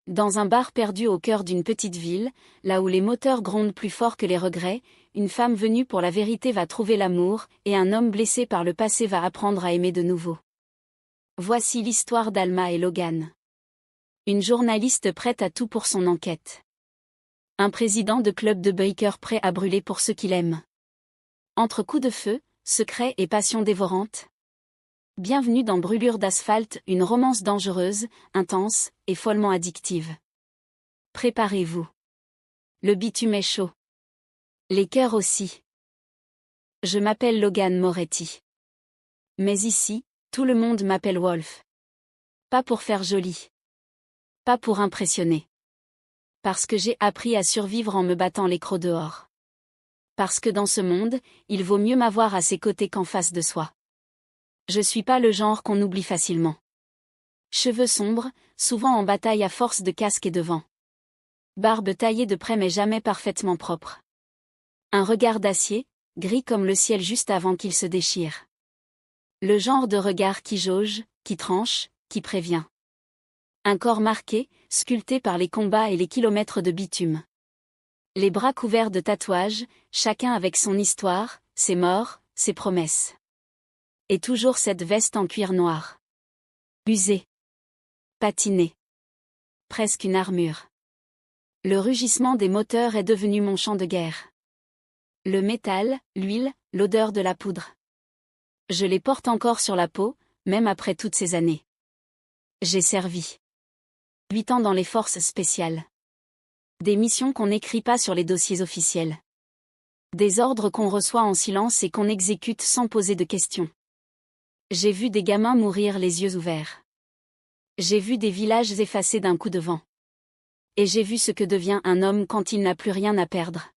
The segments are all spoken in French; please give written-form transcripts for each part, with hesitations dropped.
Dans un bar perdu au cœur d'une petite ville, là où les moteurs grondent plus fort que les regrets, une femme venue pour la vérité va trouver l'amour, et un homme blessé par le passé va apprendre à aimer de nouveau. Voici l'histoire d'Alma et Logan. Une journaliste prête à tout pour son enquête. Un président de club de biker prêt à brûler pour ceux qu'il aime. Entre coups de feu, secrets et passion dévorante. Bienvenue dans Brûlure d'asphalte, une romance dangereuse, intense et follement addictive. Préparez-vous. Le bitume est chaud. Les cœurs aussi. Je m'appelle Logan Moretti. Mais ici, tout le monde m'appelle Wolf. Pas pour faire joli. Pas pour impressionner. Parce que j'ai appris à survivre en me battant les crocs dehors. Parce que dans ce monde, il vaut mieux m'avoir à ses côtés qu'en face de soi. Je suis pas le genre qu'on oublie facilement. Cheveux sombres, souvent en bataille à force de casque et de vent. Barbe taillée de près mais jamais parfaitement propre. Un regard d'acier, gris comme le ciel juste avant qu'il se déchire. Le genre de regard qui jauge, qui tranche, qui prévient. Un corps marqué, sculpté par les combats et les kilomètres de bitume. Les bras couverts de tatouages, chacun avec son histoire, ses morts, ses promesses. Et toujours cette veste en cuir noir. Usée. Patinée. Presque une armure. Le rugissement des moteurs est devenu mon champ de guerre. Le métal, l'huile, l'odeur de la poudre. Je les porte encore sur la peau, même après toutes ces années. J'ai servi. 8 ans dans les forces spéciales. Des missions qu'on n'écrit pas sur les dossiers officiels. Des ordres qu'on reçoit en silence et qu'on exécute sans poser de questions. J'ai vu des gamins mourir les yeux ouverts. J'ai vu des villages effacés d'un coup de vent. Et j'ai vu ce que devient un homme quand il n'a plus rien à perdre.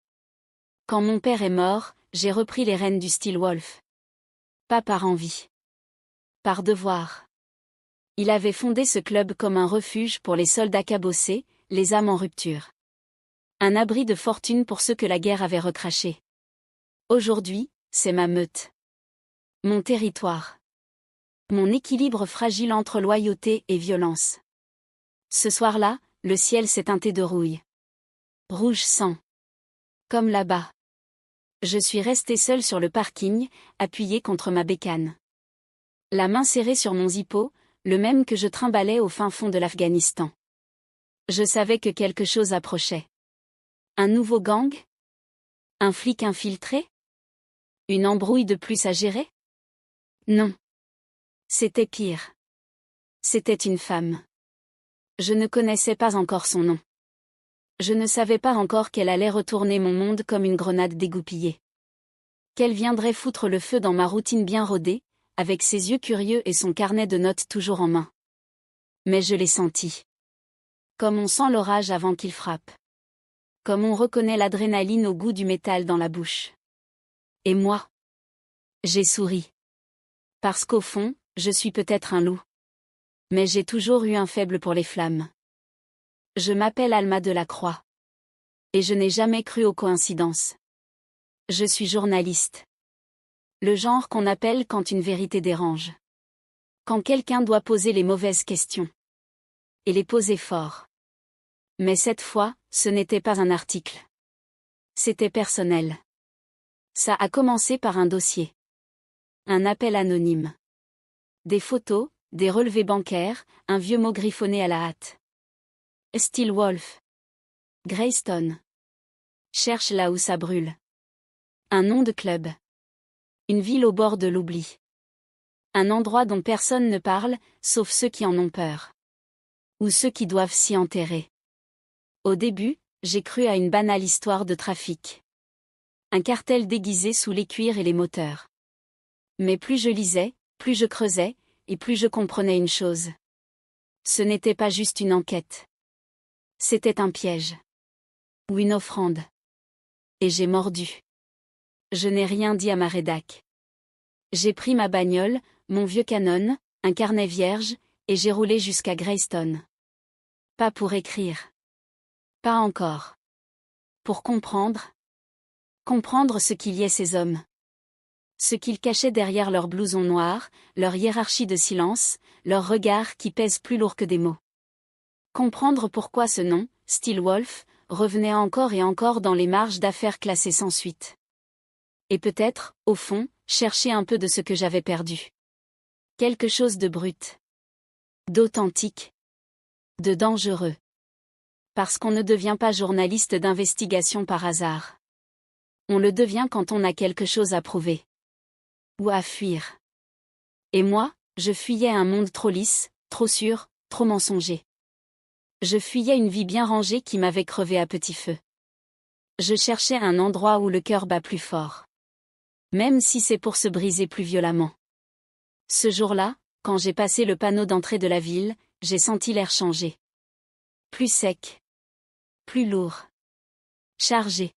Quand mon père est mort, j'ai repris les rênes du style Wolf. Pas par envie. Par devoir. Il avait fondé ce club comme un refuge pour les soldats cabossés, les âmes en rupture. Un abri de fortune pour ceux que la guerre avait recrachés. Aujourd'hui, c'est ma meute. Mon territoire. Mon équilibre fragile entre loyauté et violence. Ce soir-là, le ciel s'est teinté de rouille. Rouge sang. Comme là-bas. Je suis resté seul sur le parking, appuyé contre ma bécane. La main serrée sur mon zippo, le même que je trimballais au fin fond de l'Afghanistan. Je savais que quelque chose approchait. Un nouveau gang? Un flic infiltré? Une embrouille de plus à gérer? Non. C'était pire. C'était une femme. Je ne connaissais pas encore son nom. Je ne savais pas encore qu'elle allait retourner mon monde comme une grenade dégoupillée. Qu'elle viendrait foutre le feu dans ma routine bien rodée, avec ses yeux curieux et son carnet de notes toujours en main. Mais je l'ai senti. Comme on sent l'orage avant qu'il frappe. Comme on reconnaît l'adrénaline au goût du métal dans la bouche. Et moi? J'ai souri. Parce qu'au fond, je suis peut-être un loup. Mais j'ai toujours eu un faible pour les flammes. Je m'appelle Alma Delacroix. Et je n'ai jamais cru aux coïncidences. Je suis journaliste. Le genre qu'on appelle quand une vérité dérange. Quand quelqu'un doit poser les mauvaises questions. Et les poser fort. Mais cette fois, ce n'était pas un article. C'était personnel. Ça a commencé par un dossier. Un appel anonyme. Des photos, des relevés bancaires, un vieux mot griffonné à la hâte. Steel Wolf. Greystone. Cherche là où ça brûle. Un nom de club. Une ville au bord de l'oubli. Un endroit dont personne ne parle, sauf ceux qui en ont peur. Ou ceux qui doivent s'y enterrer. Au début, j'ai cru à une banale histoire de trafic. Un cartel déguisé sous les cuirs et les moteurs. Mais plus je lisais, plus je creusais, et plus je comprenais une chose. Ce n'était pas juste une enquête. C'était un piège. Ou une offrande. Et j'ai mordu. Je n'ai rien dit à ma rédac. J'ai pris ma bagnole, mon vieux Canon, un carnet vierge, et j'ai roulé jusqu'à Greystone. Pas pour écrire. Pas encore. Pour comprendre. Comprendre ce qu'il y est ces hommes. Ce qu'ils cachaient derrière leur blouson noir, leur hiérarchie de silence, leur regard qui pèse plus lourd que des mots. Comprendre pourquoi ce nom, Steelwolf, revenait encore et encore dans les marges d'affaires classées sans suite. Et peut-être, au fond, chercher un peu de ce que j'avais perdu. Quelque chose de brut. D'authentique. De dangereux. Parce qu'on ne devient pas journaliste d'investigation par hasard. On le devient quand on a quelque chose à prouver. Ou à fuir. Et moi, je fuyais un monde trop lisse, trop sûr, trop mensonger. Je fuyais une vie bien rangée qui m'avait crevé à petit feu. Je cherchais un endroit où le cœur bat plus fort. Même si c'est pour se briser plus violemment. Ce jour-là, quand j'ai passé le panneau d'entrée de la ville, j'ai senti l'air changer. Plus sec. Plus lourd. Chargé.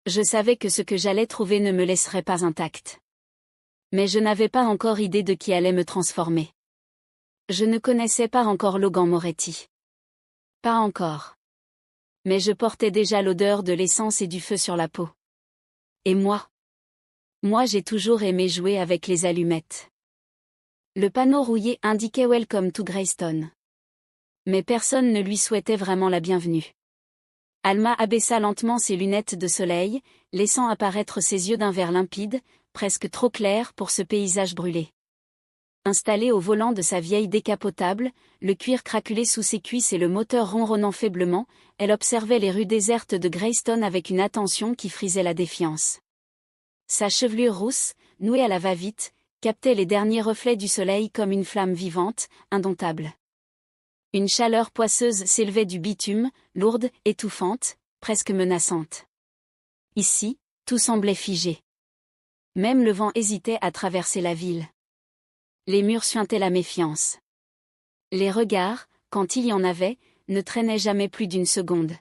Je savais que ce que j'allais trouver ne me laisserait pas intact. Mais je n'avais pas encore idée de qui allait me transformer. Je ne connaissais pas encore Logan Moretti. Pas encore. Mais je portais déjà l'odeur de l'essence et du feu sur la peau. Et moi? Moi j'ai toujours aimé jouer avec les allumettes. Le panneau rouillé indiquait Welcome to Greystone. Mais personne ne lui souhaitait vraiment la bienvenue. Alma abaissa lentement ses lunettes de soleil, laissant apparaître ses yeux d'un vert limpide, presque trop clairs pour ce paysage brûlé. Installée au volant de sa vieille décapotable, le cuir craquelé sous ses cuisses et le moteur ronronnant faiblement, elle observait les rues désertes de Greystone avec une attention qui frisait la défiance. Sa chevelure rousse, nouée à la va-vite, captait les derniers reflets du soleil comme une flamme vivante, indomptable. Une chaleur poisseuse s'élevait du bitume, lourde, étouffante, presque menaçante. Ici, tout semblait figé. Même le vent hésitait à traverser la ville. Les murs suintaient la méfiance. Les regards, quand il y en avait, ne traînaient jamais plus d'une seconde.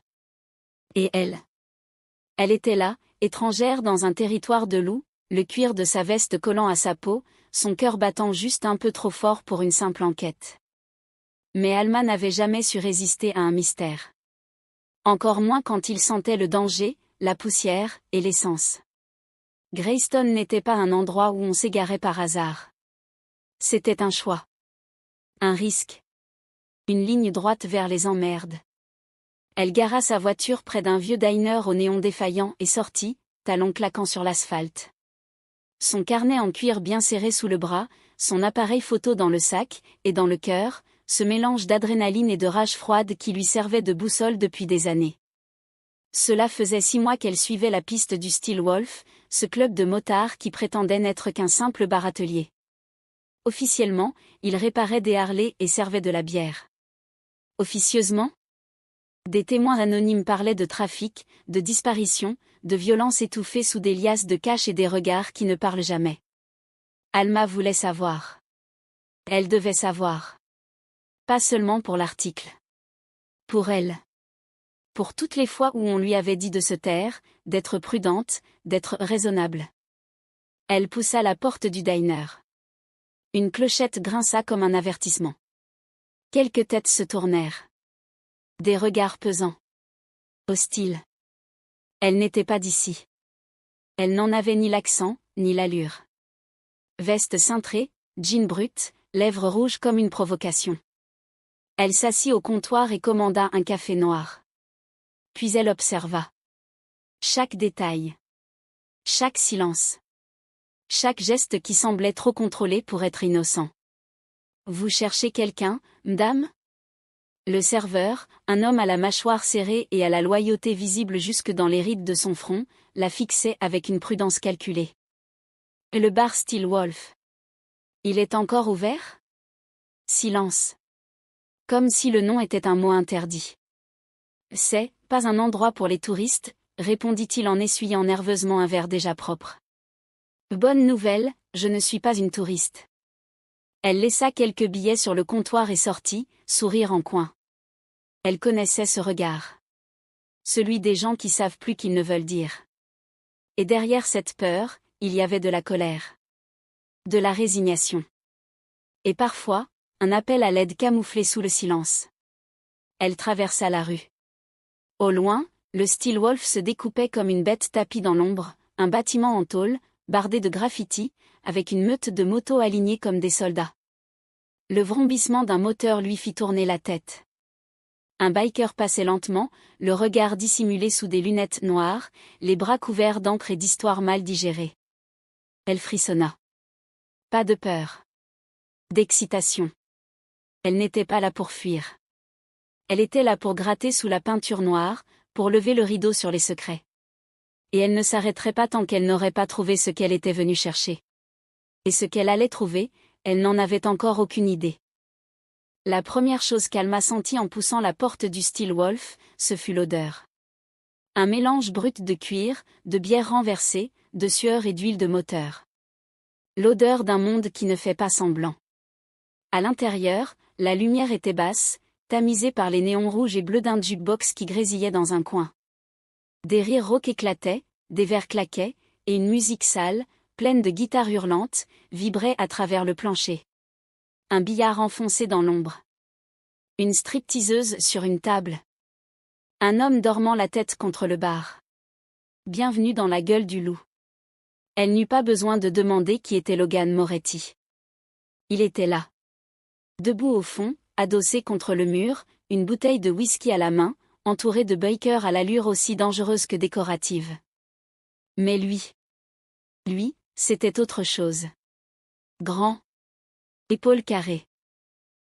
Et elle? Elle était là, étrangère dans un territoire de loup, le cuir de sa veste collant à sa peau, son cœur battant juste un peu trop fort pour une simple enquête. Mais Alma n'avait jamais su résister à un mystère. Encore moins quand il sentait le danger, la poussière, et l'essence. Greystone n'était pas un endroit où on s'égarait par hasard. C'était un choix. Un risque. Une ligne droite vers les emmerdes. Elle gara sa voiture près d'un vieux diner au néon défaillant et sortit, talons claquant sur l'asphalte. Son carnet en cuir bien serré sous le bras, son appareil photo dans le sac, et dans le cœur, ce mélange d'adrénaline et de rage froide qui lui servait de boussole depuis des années. Cela faisait 6 mois qu'elle suivait la piste du Steelwolf, ce club de motards qui prétendait n'être qu'un simple bar-atelier. Officiellement, il réparait des Harley et servait de la bière. Officieusement? Des témoins anonymes parlaient de trafic, de disparition, de violences étouffées sous des liasses de cash et des regards qui ne parlent jamais. Alma voulait savoir. Elle devait savoir. Pas seulement pour l'article. Pour elle. Pour toutes les fois où on lui avait dit de se taire, d'être prudente, d'être raisonnable. Elle poussa la porte du diner. Une clochette grinça comme un avertissement. Quelques têtes se tournèrent. Des regards pesants. Hostiles. Elle n'était pas d'ici. Elle n'en avait ni l'accent, ni l'allure. Veste cintrée, jean brut, lèvres rouges comme une provocation. Elle s'assit au comptoir et commanda un café noir. Puis elle observa. Chaque détail. Chaque silence. Chaque geste qui semblait trop contrôlé pour être innocent. Vous cherchez quelqu'un, madame? Le serveur, un homme à la mâchoire serrée et à la loyauté visible jusque dans les rides de son front, la fixait avec une prudence calculée. Le bar Steelwolf. Il est encore ouvert? Silence. Comme si le nom était un mot interdit. C'est pas un endroit pour les touristes, répondit-il en essuyant nerveusement un verre déjà propre. Bonne nouvelle, je ne suis pas une touriste. Elle laissa quelques billets sur le comptoir et sortit, sourire en coin. Elle connaissait ce regard. Celui des gens qui savent plus qu'ils ne veulent dire. Et derrière cette peur, il y avait de la colère. De la résignation. Et parfois, un appel à l'aide camouflé sous le silence. Elle traversa la rue. Au loin, le Steelwolf se découpait comme une bête tapie dans l'ombre, un bâtiment en tôle, bardé de graffitis, avec une meute de motos alignées comme des soldats. Le vrombissement d'un moteur lui fit tourner la tête. Un biker passait lentement, le regard dissimulé sous des lunettes noires, les bras couverts d'encre et d'histoires mal digérées. Elle frissonna. Pas de peur. D'excitation. Elle n'était pas là pour fuir. Elle était là pour gratter sous la peinture noire, pour lever le rideau sur les secrets. Et elle ne s'arrêterait pas tant qu'elle n'aurait pas trouvé ce qu'elle était venue chercher. Et ce qu'elle allait trouver, elle n'en avait encore aucune idée. La première chose qu'Alma sentit en poussant la porte du Steel Wolf, ce fut l'odeur. Un mélange brut de cuir, de bière renversée, de sueur et d'huile de moteur. L'odeur d'un monde qui ne fait pas semblant. À l'intérieur, la lumière était basse, tamisée par les néons rouges et bleus d'un jukebox qui grésillait dans un coin. Des rires rauques éclataient, des verres claquaient, et une musique sale, pleine de guitares hurlantes, vibrait à travers le plancher. Un billard enfoncé dans l'ombre. Une stripteaseuse sur une table. Un homme dormant la tête contre le bar. Bienvenue dans la gueule du loup. Elle n'eut pas besoin de demander qui était Logan Moretti. Il était là. Debout au fond, adossé contre le mur, une bouteille de whisky à la main, entouré de bikers à l'allure aussi dangereuse que décorative. Mais lui, c'était autre chose. Grand. Épaules carrées.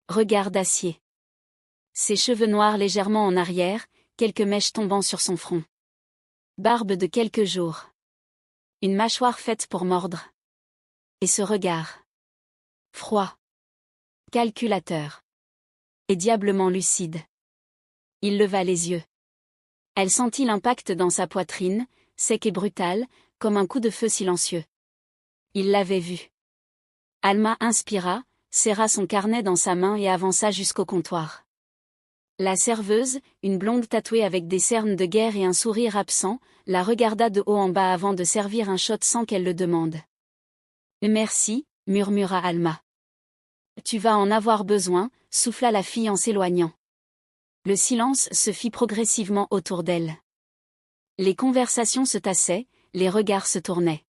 Regard d'acier. Ses cheveux noirs légèrement en arrière, quelques mèches tombant sur son front. Barbe de quelques jours. Une mâchoire faite pour mordre. Et ce regard. Froid. Calculateur. Et diablement lucide. Il leva les yeux. Elle sentit l'impact dans sa poitrine, sec et brutal, comme un coup de feu silencieux. Il l'avait vu. Alma inspira, serra son carnet dans sa main et avança jusqu'au comptoir. La serveuse, une blonde tatouée avec des cernes de guerre et un sourire absent, la regarda de haut en bas avant de servir un shot sans qu'elle le demande. « Merci », murmura Alma. « Tu vas en avoir besoin », souffla la fille en s'éloignant. Le silence se fit progressivement autour d'elle. Les conversations se tassaient, les regards se tournaient.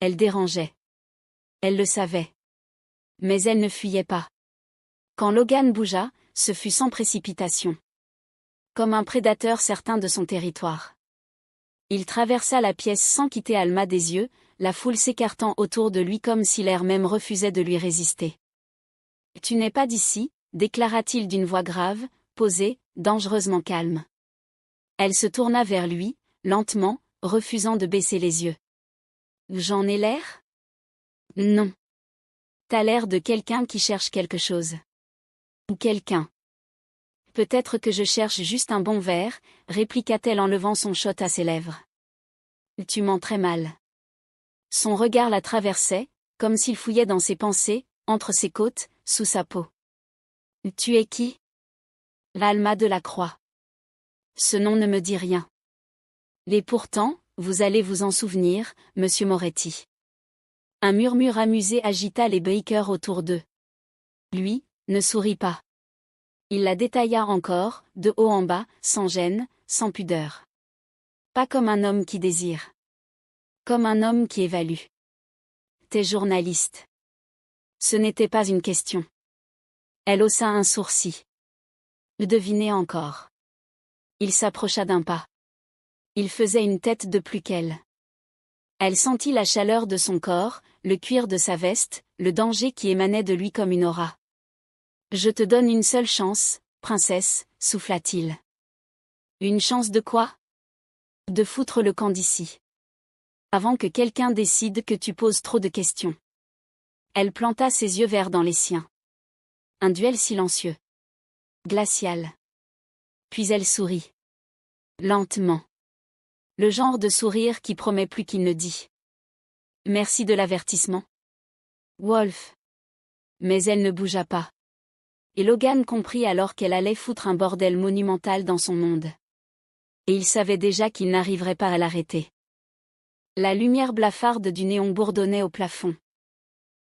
Elle dérangeait. Elle le savait. Mais elle ne fuyait pas. Quand Logan bougea, ce fut sans précipitation. Comme un prédateur certain de son territoire. Il traversa la pièce sans quitter Alma des yeux, la foule s'écartant autour de lui comme si l'air même refusait de lui résister. « Tu n'es pas d'ici », déclara-t-il d'une voix grave, posée, dangereusement calme. Elle se tourna vers lui, lentement, refusant de baisser les yeux. « J'en ai l'air ? » ?»« Non. T'as l'air de quelqu'un qui cherche quelque chose. » »« Ou quelqu'un. »« Peut-être que je cherche juste un bon verre, » répliqua-t-elle en levant son shot à ses lèvres. « Tu mens très mal. » Son regard la traversait, comme s'il fouillait dans ses pensées, entre ses côtes, sous sa peau. « Tu es qui ? » ?»« Alma de la Croix. » »« Ce nom ne me dit rien. »« Et pourtant, vous allez vous en souvenir, monsieur Moretti. » Un murmure amusé agita les bikers autour d'eux. Lui, ne sourit pas. Il la détailla encore, de haut en bas, sans gêne, sans pudeur. Pas comme un homme qui désire. Comme un homme qui évalue. T'es journaliste. Ce n'était pas une question. Elle haussa un sourcil. Le devinait encore. Il s'approcha d'un pas. Il faisait une tête de plus qu'elle. Elle sentit la chaleur de son corps, le cuir de sa veste, le danger qui émanait de lui comme une aura. « Je te donne une seule chance, princesse, » souffla-t-il. « Une chance de quoi ? » ?»« De foutre le camp d'ici. Avant que quelqu'un décide que tu poses trop de questions. » Elle planta ses yeux verts dans les siens. Un duel silencieux. Glacial. Puis elle sourit. Lentement. Le genre de sourire qui promet plus qu'il ne dit. Merci de l'avertissement. Wolf. Mais elle ne bougea pas. Et Logan comprit alors qu'elle allait foutre un bordel monumental dans son monde. Et il savait déjà qu'il n'arriverait pas à l'arrêter. La lumière blafarde du néon bourdonnait au plafond.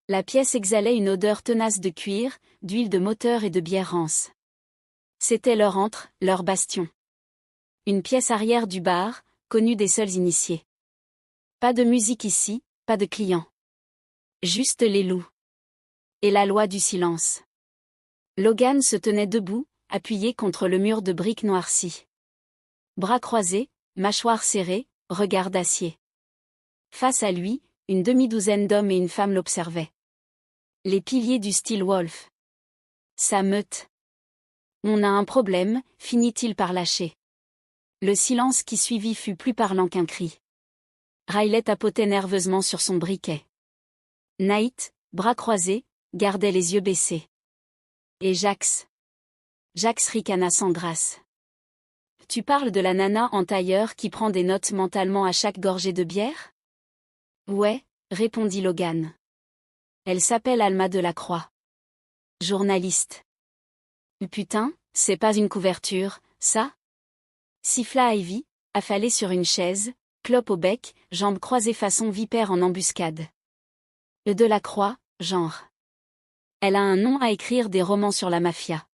La pièce exhalait une odeur tenace de cuir, d'huile de moteur et de bière rance. C'était leur antre, leur bastion. Une pièce arrière du bar, connue des seuls initiés. Pas de musique ici, pas de clients. Juste les loups. Et la loi du silence. Logan se tenait debout, appuyé contre le mur de briques noircies. Bras croisés, mâchoires serrées, regard d'acier. Face à lui, une demi-douzaine d'hommes et une femme l'observaient. Les piliers du style Wolf. Sa meute. On a un problème, finit-il par lâcher. Le silence qui suivit fut plus parlant qu'un cri. Riley tapotait nerveusement sur son briquet. Nate, bras croisés, gardait les yeux baissés. Et Jax. Jax ricana sans grâce. Tu parles de la nana en tailleur qui prend des notes mentalement à chaque gorgée de bière? Ouais, répondit Logan. Elle s'appelle Alma Delacroix. Journaliste. Putain, c'est pas une couverture, ça? Siffla Ivy, affalée sur une chaise, clope au bec, jambes croisées façon vipère en embuscade. Delacroix, genre. Elle a un nom à écrire des romans sur la mafia.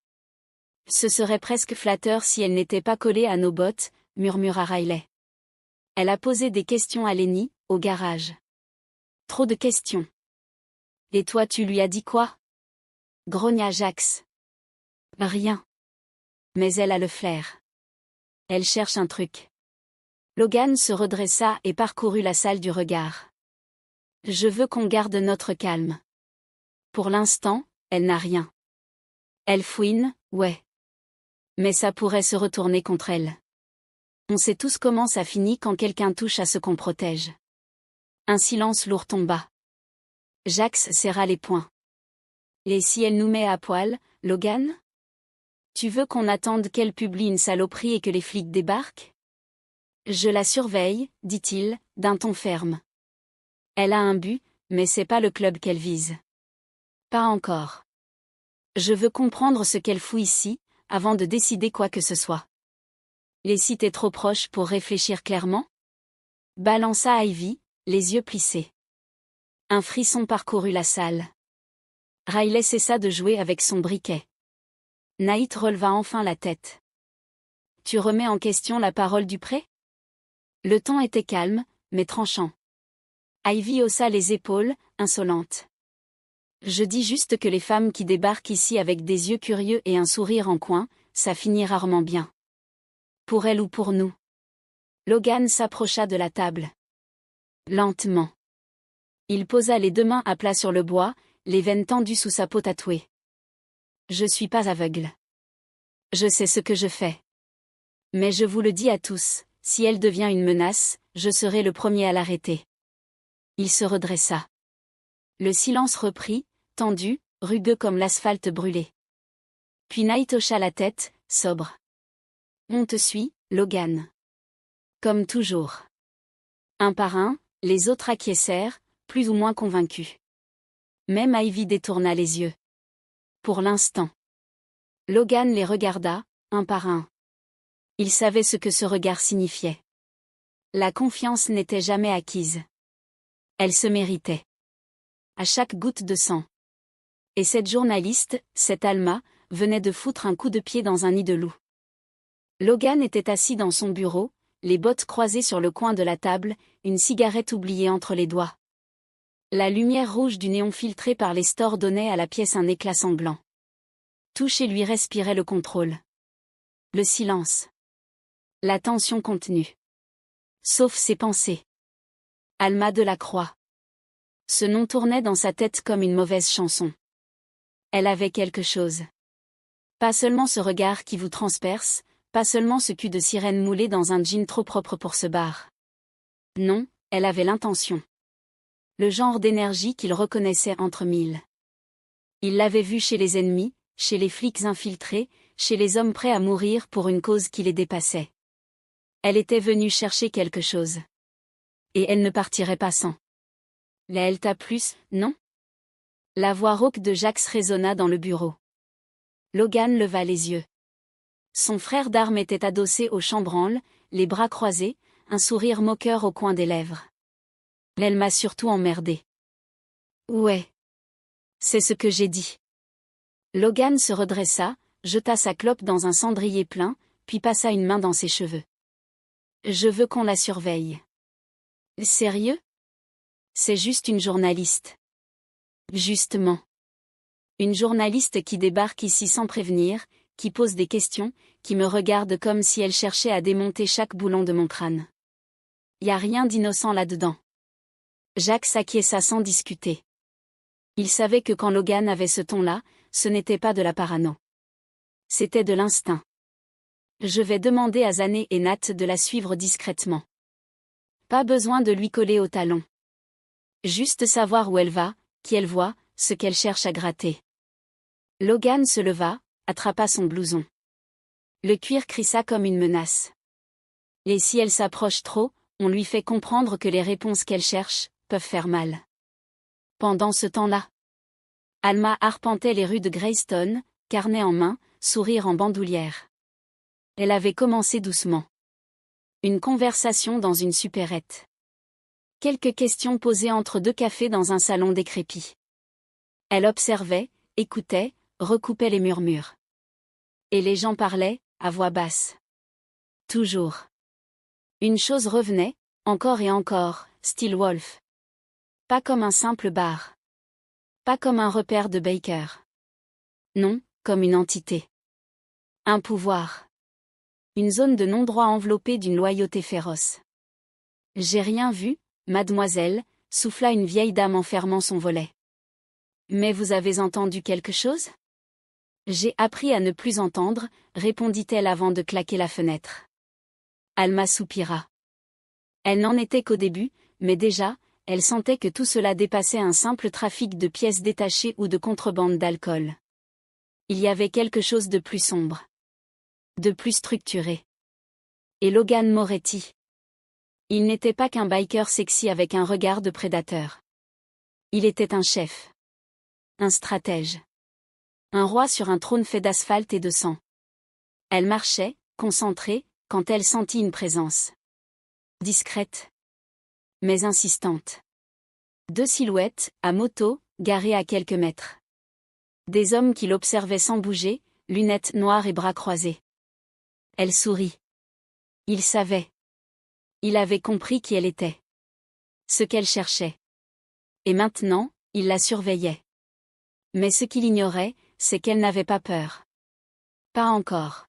Ce serait presque flatteur si elle n'était pas collée à nos bottes, murmura Riley. Elle a posé des questions à Lenny, au garage. Trop de questions. Et toi tu lui as dit quoi? Grogna Jax. Rien. Mais elle a le flair. Elle cherche un truc. Logan se redressa et parcourut la salle du regard. Je veux qu'on garde notre calme. Pour l'instant, elle n'a rien. Elle fouine, ouais. Mais ça pourrait se retourner contre elle. On sait tous comment ça finit quand quelqu'un touche à ce qu'on protège. Un silence lourd tomba. Jax serra les poings. Et si elle nous met à poil, Logan? Tu veux qu'on attende qu'elle publie une saloperie et que les flics débarquent? Je la surveille, dit-il, d'un ton ferme. Elle a un but, mais c'est pas le club qu'elle vise. Pas encore. Je veux comprendre ce qu'elle fout ici, avant de décider quoi que ce soit. Les sites est trop proches pour réfléchir clairement? Balança Ivy, les yeux plissés. Un frisson parcourut la salle. Riley cessa de jouer avec son briquet. Nate releva enfin la tête. Tu remets en question la parole du pré? Le ton était calme, mais tranchant. Ivy haussa les épaules, insolente. Je dis juste que les femmes qui débarquent ici avec des yeux curieux et un sourire en coin, ça finit rarement bien. Pour elles ou pour nous. Logan s'approcha de la table. Lentement. Il posa les deux mains à plat sur le bois, les veines tendues sous sa peau tatouée. Je suis pas aveugle. Je sais ce que je fais. Mais je vous le dis à tous, si elle devient une menace, je serai le premier à l'arrêter. Il se redressa. Le silence reprit, tendu, rugueux comme l'asphalte brûlé. Puis Nate hocha la tête, sobre. On te suit, Logan. Comme toujours. Un par un, les autres acquiescèrent, plus ou moins convaincus. Même Ivy détourna les yeux. Pour l'instant. Logan les regarda, un par un. Il savait ce que ce regard signifiait. La confiance n'était jamais acquise. Elle se méritait. À chaque goutte de sang. Et cette journaliste, cette Alma, venait de foutre un coup de pied dans un nid de loup. Logan était assis dans son bureau, les bottes croisées sur le coin de la table, une cigarette oubliée entre les doigts. La lumière rouge du néon filtrée par les stores donnait à la pièce un éclat sanglant. Tout chez lui respirait le contrôle. Le silence. La tension contenue. Sauf ses pensées. Alma Delacroix. Ce nom tournait dans sa tête comme une mauvaise chanson. Elle avait quelque chose. Pas seulement ce regard qui vous transperce, pas seulement ce cul de sirène moulé dans un jean trop propre pour ce bar. Non, elle avait l'intention. Le genre d'énergie qu'il reconnaissait entre mille. Il l'avait vue chez les ennemis, chez les flics infiltrés, chez les hommes prêts à mourir pour une cause qui les dépassait. Elle était venue chercher quelque chose. Et elle ne partirait pas sans. La Elta plus, non? La voix rauque de Jax résonna dans le bureau. Logan leva les yeux. Son frère d'armes était adossé au chambranle, les bras croisés, un sourire moqueur au coin des lèvres. Elle m'a surtout emmerdé. Ouais. C'est ce que j'ai dit. Logan se redressa, jeta sa clope dans un cendrier plein, puis passa une main dans ses cheveux. Je veux qu'on la surveille. Sérieux? C'est juste une journaliste. Justement. Une journaliste qui débarque ici sans prévenir, qui pose des questions, qui me regarde comme si elle cherchait à démonter chaque boulon de mon crâne. Y a rien d'innocent là-dedans. Jack s'acquiesça sans discuter. Il savait que quand Logan avait ce ton-là, ce n'était pas de la parano. C'était de l'instinct. Je vais demander à Zané et Nat de la suivre discrètement. Pas besoin de lui coller au talon. Juste savoir où elle va, qui elle voit, ce qu'elle cherche à gratter. Logan se leva, attrapa son blouson. Le cuir crissa comme une menace. Et si elle s'approche trop, on lui fait comprendre que les réponses qu'elle cherche peuvent faire mal. Pendant ce temps-là, Alma arpentait les rues de Greystone, carnet en main, sourire en bandoulière. Elle avait commencé doucement. Une conversation dans une supérette. Quelques questions posées entre deux cafés dans un salon décrépit. Elle observait, écoutait, recoupait les murmures. Et les gens parlaient, à voix basse. Toujours. Une chose revenait, encore et encore, Steel Wolf. Pas comme un simple bar. Pas comme un repère de Baker. Non, comme une entité. Un pouvoir. Une zone de non-droit enveloppée d'une loyauté féroce. J'ai rien vu, mademoiselle, souffla une vieille dame en fermant son volet. Mais vous avez entendu quelque chose ? J'ai appris à ne plus entendre, répondit-elle avant de claquer la fenêtre. Alma soupira. Elle n'en était qu'au début, mais déjà, elle sentait que tout cela dépassait un simple trafic de pièces détachées ou de contrebande d'alcool. Il y avait quelque chose de plus sombre. De plus structuré. Et Logan Moretti. Il n'était pas qu'un biker sexy avec un regard de prédateur. Il était un chef. Un stratège. Un roi sur un trône fait d'asphalte et de sang. Elle marchait, concentrée, quand elle sentit une présence. Discrète. Mais insistante. Deux silhouettes, à moto, garées à quelques mètres. Des hommes qui l'observaient sans bouger, lunettes noires et bras croisés. Elle sourit. Il savait. Il avait compris qui elle était. Ce qu'elle cherchait. Et maintenant, il la surveillait. Mais ce qu'il ignorait, c'est qu'elle n'avait pas peur. Pas encore.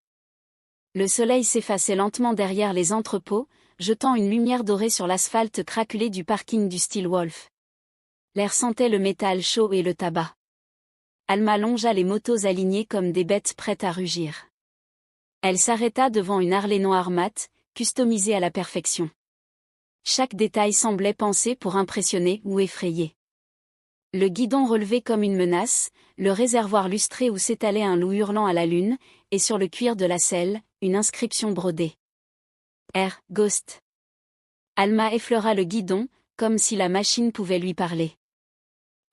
Le soleil s'effaçait lentement derrière les entrepôts, jetant une lumière dorée sur l'asphalte craquelé du parking du Steel Wolf. L'air sentait le métal chaud et le tabac. Alma longea les motos alignées comme des bêtes prêtes à rugir. Elle s'arrêta devant une Harley noire mate, customisée à la perfection. Chaque détail semblait pensé pour impressionner ou effrayer. Le guidon relevé comme une menace, le réservoir lustré où s'étalait un loup hurlant à la lune, et sur le cuir de la selle, une inscription brodée. R. Ghost. Alma effleura le guidon, comme si la machine pouvait lui parler.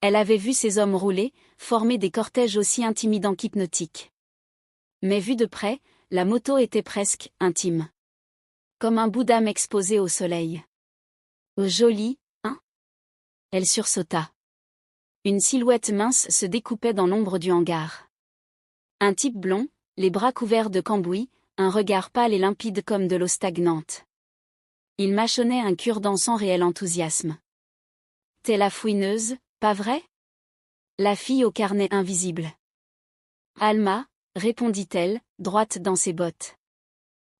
Elle avait vu ces hommes rouler, former des cortèges aussi intimidants qu'hypnotiques. Mais vue de près, la moto était presque intime. Comme un bout d'âme exposé au soleil. Oh joli, hein ? Elle sursauta. Une silhouette mince se découpait dans l'ombre du hangar. Un type blond, les bras couverts de cambouis, un regard pâle et limpide comme de l'eau stagnante. Il mâchonnait un cure-dent sans réel enthousiasme. T'es la fouineuse, pas vrai ? La fille au carnet invisible. Alma, répondit-elle, droite dans ses bottes.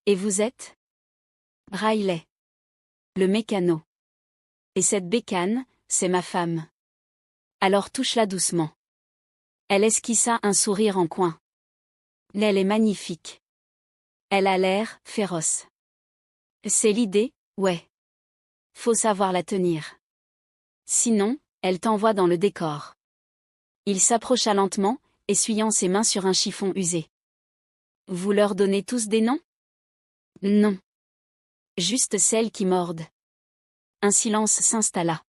Et vous êtes ? Riley. Le mécano. Et cette bécane, c'est ma femme. Alors touche-la doucement. Elle esquissa un sourire en coin. Elle est magnifique. Elle a l'air féroce. C'est l'idée, ouais. Faut savoir la tenir. Sinon, elle t'envoie dans le décor. Il s'approcha lentement, essuyant ses mains sur un chiffon usé. Vous leur donnez tous des noms ? Non. Juste celles qui mordent. Un silence s'installa.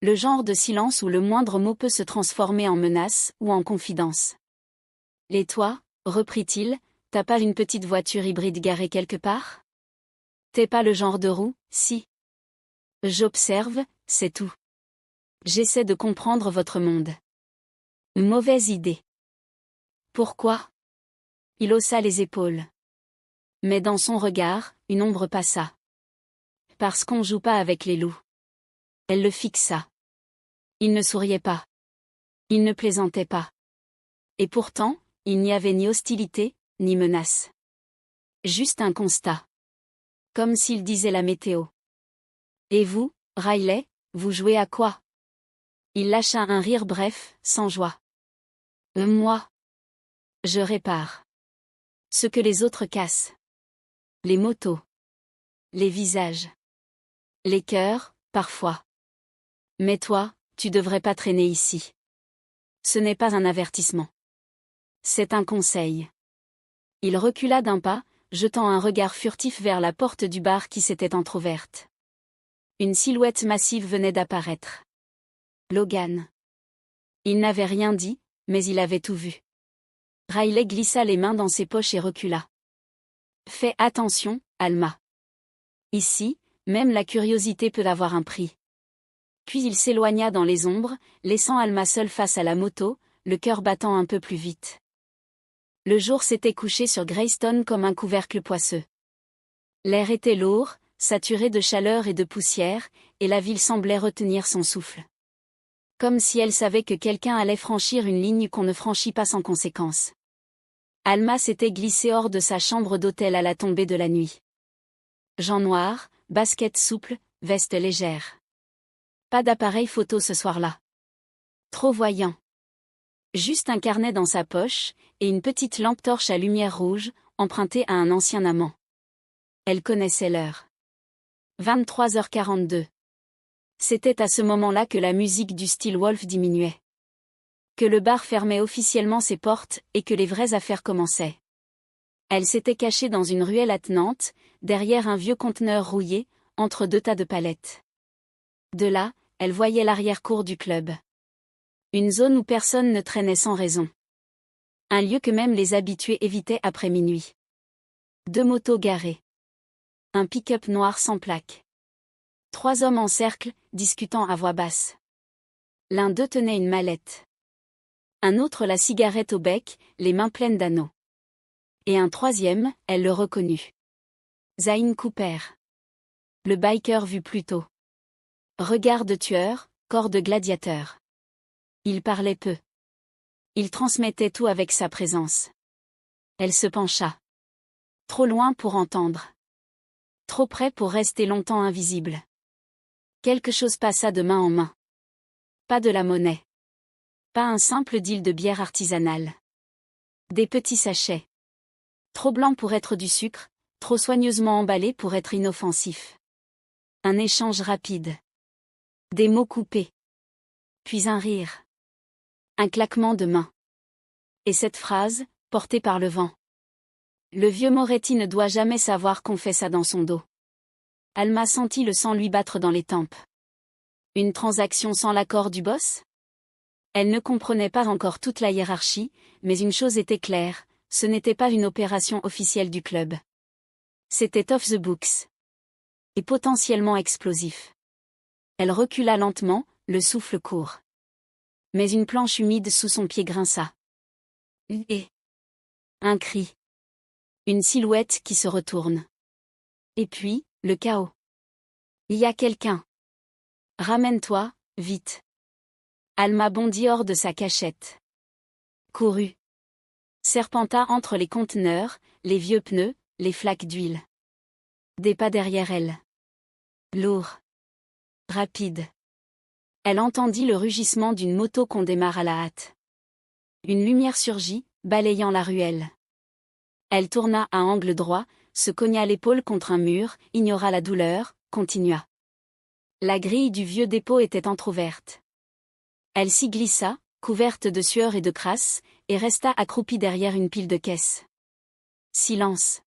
Le genre de silence où le moindre mot peut se transformer en menace ou en confidence. Et toi, reprit-il, t'as pas une petite voiture hybride garée quelque part ? T'es pas le genre de roue, si. J'observe, c'est tout. J'essaie de comprendre votre monde. Mauvaise idée. Pourquoi ? Il haussa les épaules. Mais dans son regard, une ombre passa. Parce qu'on joue pas avec les loups. Elle le fixa. Il ne souriait pas. Il ne plaisantait pas. Et pourtant, Il n'y avait ni hostilité, ni menace. Juste un constat. Comme s'il disait la météo. Et vous, Riley, vous jouez à quoi? Il lâcha un rire bref, sans joie. Moi. Je répare. Ce que les autres cassent. Les motos. Les visages. Les cœurs, parfois. Mais toi, tu devrais pas traîner ici. Ce n'est pas un avertissement. C'est un conseil. Il recula d'un pas, jetant un regard furtif vers la porte du bar qui s'était entr'ouverte. Une silhouette massive venait d'apparaître. Logan. Il n'avait rien dit, mais il avait tout vu. Riley glissa les mains dans ses poches et recula. Fais attention, Alma. Ici, même la curiosité peut avoir un prix. Puis il s'éloigna dans les ombres, laissant Alma seule face à la moto, le cœur battant un peu plus vite. Le jour s'était couché sur Greystone comme un couvercle poisseux. L'air était lourd, saturé de chaleur et de poussière, et la ville semblait retenir son souffle. Comme si elle savait que quelqu'un allait franchir une ligne qu'on ne franchit pas sans conséquence. Alma s'était glissée hors de sa chambre d'hôtel à la tombée de la nuit. Jean noir, basket souple, veste légère. Pas d'appareil photo ce soir-là. Trop voyant. Juste un carnet dans sa poche, et une petite lampe torche à lumière rouge, empruntée à un ancien amant. Elle connaissait l'heure. 23h42. C'était à ce moment-là que la musique du style Wolf diminuait. Que le bar fermait officiellement ses portes et que les vraies affaires commençaient. Elle s'était cachée dans une ruelle attenante, derrière un vieux conteneur rouillé, entre deux tas de palettes. De là, elle voyait l'arrière-cour du club. Une zone où personne ne traînait sans raison. Un lieu que même les habitués évitaient après minuit. 2 motos garées. Un pick-up noir sans plaque. 3 hommes en cercle, discutant à voix basse. L'un d'eux tenait une mallette. Un autre la cigarette au bec, les mains pleines d'anneaux. Et un troisième, elle le reconnut. Zane Cooper. Le biker vu plus tôt. Regard de tueur, corps de gladiateur. Il parlait peu. Il transmettait tout avec sa présence. Elle se pencha. Trop loin pour entendre. Trop près pour rester longtemps invisible. Quelque chose passa de main en main. Pas de la monnaie. Pas un simple deal de bière artisanale. Des petits sachets. Trop blancs pour être du sucre, trop soigneusement emballés pour être inoffensifs. Un échange rapide. Des mots coupés. Puis un rire. Un claquement de mains. Et cette phrase, portée par le vent. Le vieux Moretti ne doit jamais savoir qu'on fait ça dans son dos. Alma sentit le sang lui battre dans les tempes. Une transaction sans l'accord du boss? Elle ne comprenait pas encore toute la hiérarchie, mais une chose était claire, ce n'était pas une opération officielle du club. C'était off the books. Et potentiellement explosif. Elle recula lentement, le souffle court. Mais une planche humide sous son pied grinça. Et un cri. Une silhouette qui se retourne. Et puis, le chaos. Il y a quelqu'un. Ramène-toi, vite. Alma bondit hors de sa cachette. Courut. Serpenta entre les conteneurs, les vieux pneus, les flaques d'huile. Des pas derrière elle. Lourd. Rapide. Elle entendit le rugissement d'une moto qu'on démarre à la hâte. Une lumière surgit, balayant la ruelle. Elle tourna à angle droit, se cogna l'épaule contre un mur, ignora la douleur, continua. La grille du vieux dépôt était entr'ouverte. Elle s'y glissa, couverte de sueur et de crasse, et resta accroupie derrière une pile de caisses. Silence.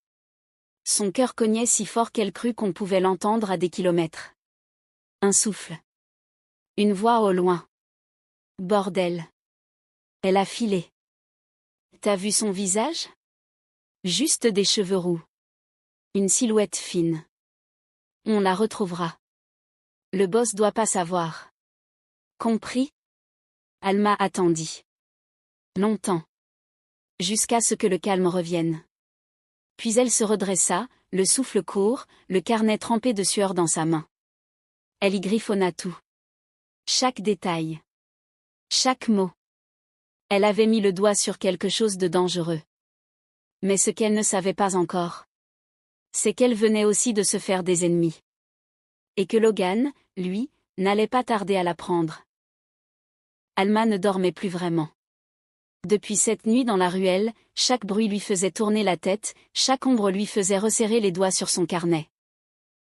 Son cœur cognait si fort qu'elle crut qu'on pouvait l'entendre à des kilomètres. Un souffle. Une voix au loin. Bordel. Elle a filé. T'as vu son visage? Juste des cheveux roux. Une silhouette fine. On la retrouvera. Le boss doit pas savoir. Compris? Alma attendit. Longtemps. Jusqu'à ce que le calme revienne. Puis elle se redressa, le souffle court, le carnet trempé de sueur dans sa main. Elle y griffonna tout. Chaque détail. Chaque mot. Elle avait mis le doigt sur quelque chose de dangereux. Mais ce qu'elle ne savait pas encore, c'est qu'elle venait aussi de se faire des ennemis. Et que Logan, lui, n'allait pas tarder à la prendre. Alma ne dormait plus vraiment. Depuis cette nuit dans la ruelle, chaque bruit lui faisait tourner la tête, chaque ombre lui faisait resserrer les doigts sur son carnet.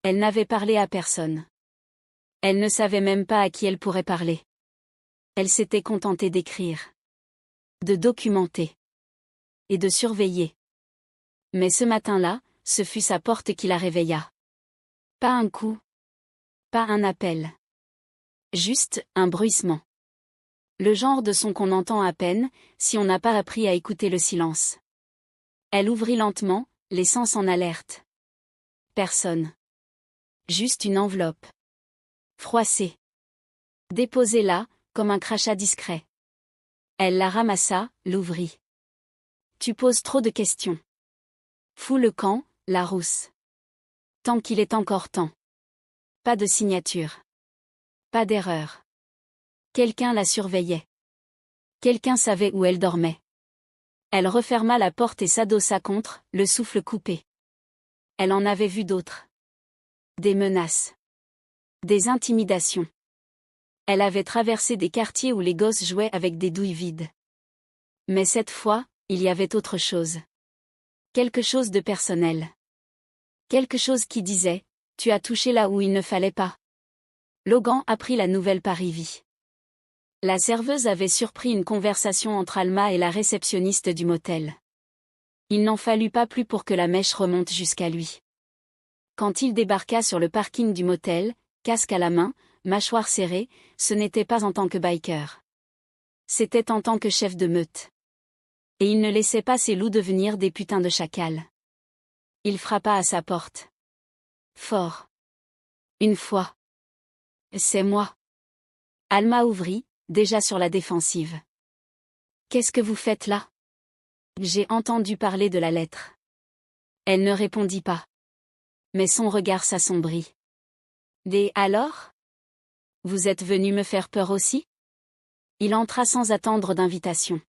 Elle n'avait parlé à personne. Elle ne savait même pas à qui elle pourrait parler. Elle s'était contentée d'écrire, de documenter et de surveiller. Mais ce matin-là, ce fut sa porte qui la réveilla. Pas un coup, pas un appel. Juste un bruissement. Le genre de son qu'on entend à peine, si on n'a pas appris à écouter le silence. Elle ouvrit lentement, les sens en alerte. Personne. Juste une enveloppe. Froissée. Déposée là, comme un crachat discret. Elle la ramassa, l'ouvrit. Tu poses trop de questions. Fous le camp, la rousse. Tant qu'il est encore temps. Pas de signature. Pas d'erreur. Quelqu'un la surveillait. Quelqu'un savait où elle dormait. Elle referma la porte et s'adossa contre, le souffle coupé. Elle en avait vu d'autres. Des menaces. Des intimidations. Elle avait traversé des quartiers où les gosses jouaient avec des douilles vides. Mais cette fois, il y avait autre chose. Quelque chose de personnel. Quelque chose qui disait, tu as touché là où il ne fallait pas. Logan apprit la nouvelle par Ivy. La serveuse avait surpris une conversation entre Alma et la réceptionniste du motel. Il n'en fallut pas plus pour que la mèche remonte jusqu'à lui. Quand il débarqua sur le parking du motel, casque à la main, mâchoire serrée, ce n'était pas en tant que biker. C'était en tant que chef de meute. Et il ne laissait pas ses loups devenir des putains de chacals. Il frappa à sa porte. Fort. Une fois. C'est moi. Alma ouvrit, déjà sur la défensive. Qu'est-ce que vous faites là? J'ai entendu parler de la lettre. Elle ne répondit pas. Mais son regard s'assombrit. Alors? Vous êtes venu me faire peur aussi? Il entra sans attendre d'invitation.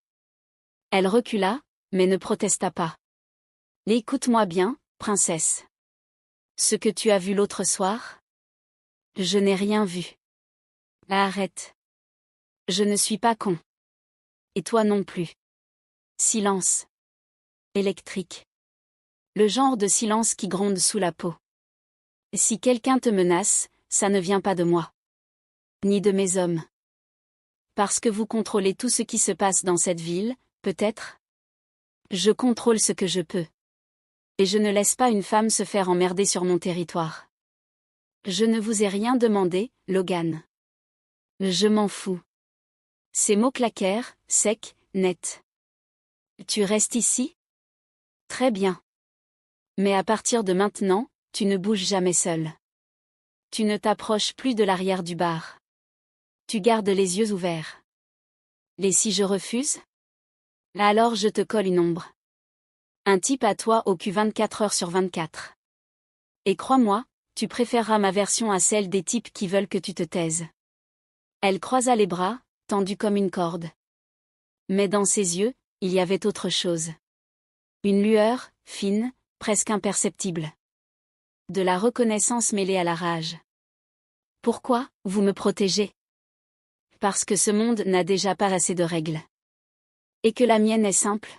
Elle recula, mais ne protesta pas. Écoute-moi bien, princesse. Ce que tu as vu l'autre soir? Je n'ai rien vu. Arrête. Je ne suis pas con. Et toi non plus. Silence. Électrique. Le genre de silence qui gronde sous la peau. Si quelqu'un te menace, ça ne vient pas de moi. Ni de mes hommes. Parce que vous contrôlez tout ce qui se passe dans cette ville, peut-être? Je contrôle ce que je peux. Et je ne laisse pas une femme se faire emmerder sur mon territoire. Je ne vous ai rien demandé, Logan. Je m'en fous. Ces mots claquèrent, secs, nets. Tu restes ici? Très bien. Mais à partir de maintenant, tu ne bouges jamais seul. Tu ne t'approches plus de l'arrière du bar. Tu gardes les yeux ouverts. Et si je refuse? Alors je te colle une ombre. Un type à toi au cul 24 heures sur 24. Et crois-moi, tu préféreras ma version à celle des types qui veulent que tu te taises. Elle croisa les bras, tendus comme une corde. Mais dans ses yeux, il y avait autre chose. Une lueur, fine, presque imperceptible. De la reconnaissance mêlée à la rage. Pourquoi, vous me protégez? Parce que ce monde n'a déjà pas assez de règles. Et que la mienne est simple.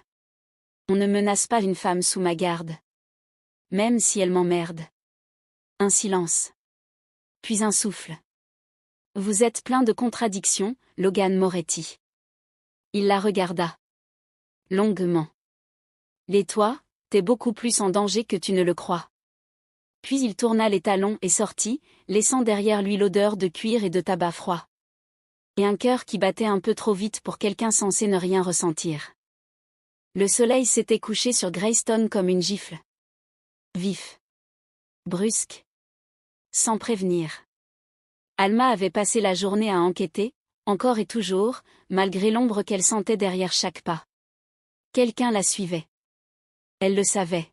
On ne menace pas une femme sous ma garde. Même si elle m'emmerde. Un silence. Puis un souffle. Vous êtes plein de contradictions, Logan Moretti. Il la regarda. Longuement. Et toi, t'es beaucoup plus en danger que tu ne le crois. Puis il tourna les talons et sortit, laissant derrière lui l'odeur de cuir et de tabac froid. Et un cœur qui battait un peu trop vite pour quelqu'un censé ne rien ressentir. Le soleil s'était couché sur Greystone comme une gifle. Vif. Brusque. Sans prévenir. Alma avait passé la journée à enquêter, encore et toujours, malgré l'ombre qu'elle sentait derrière chaque pas. Quelqu'un la suivait. Elle le savait.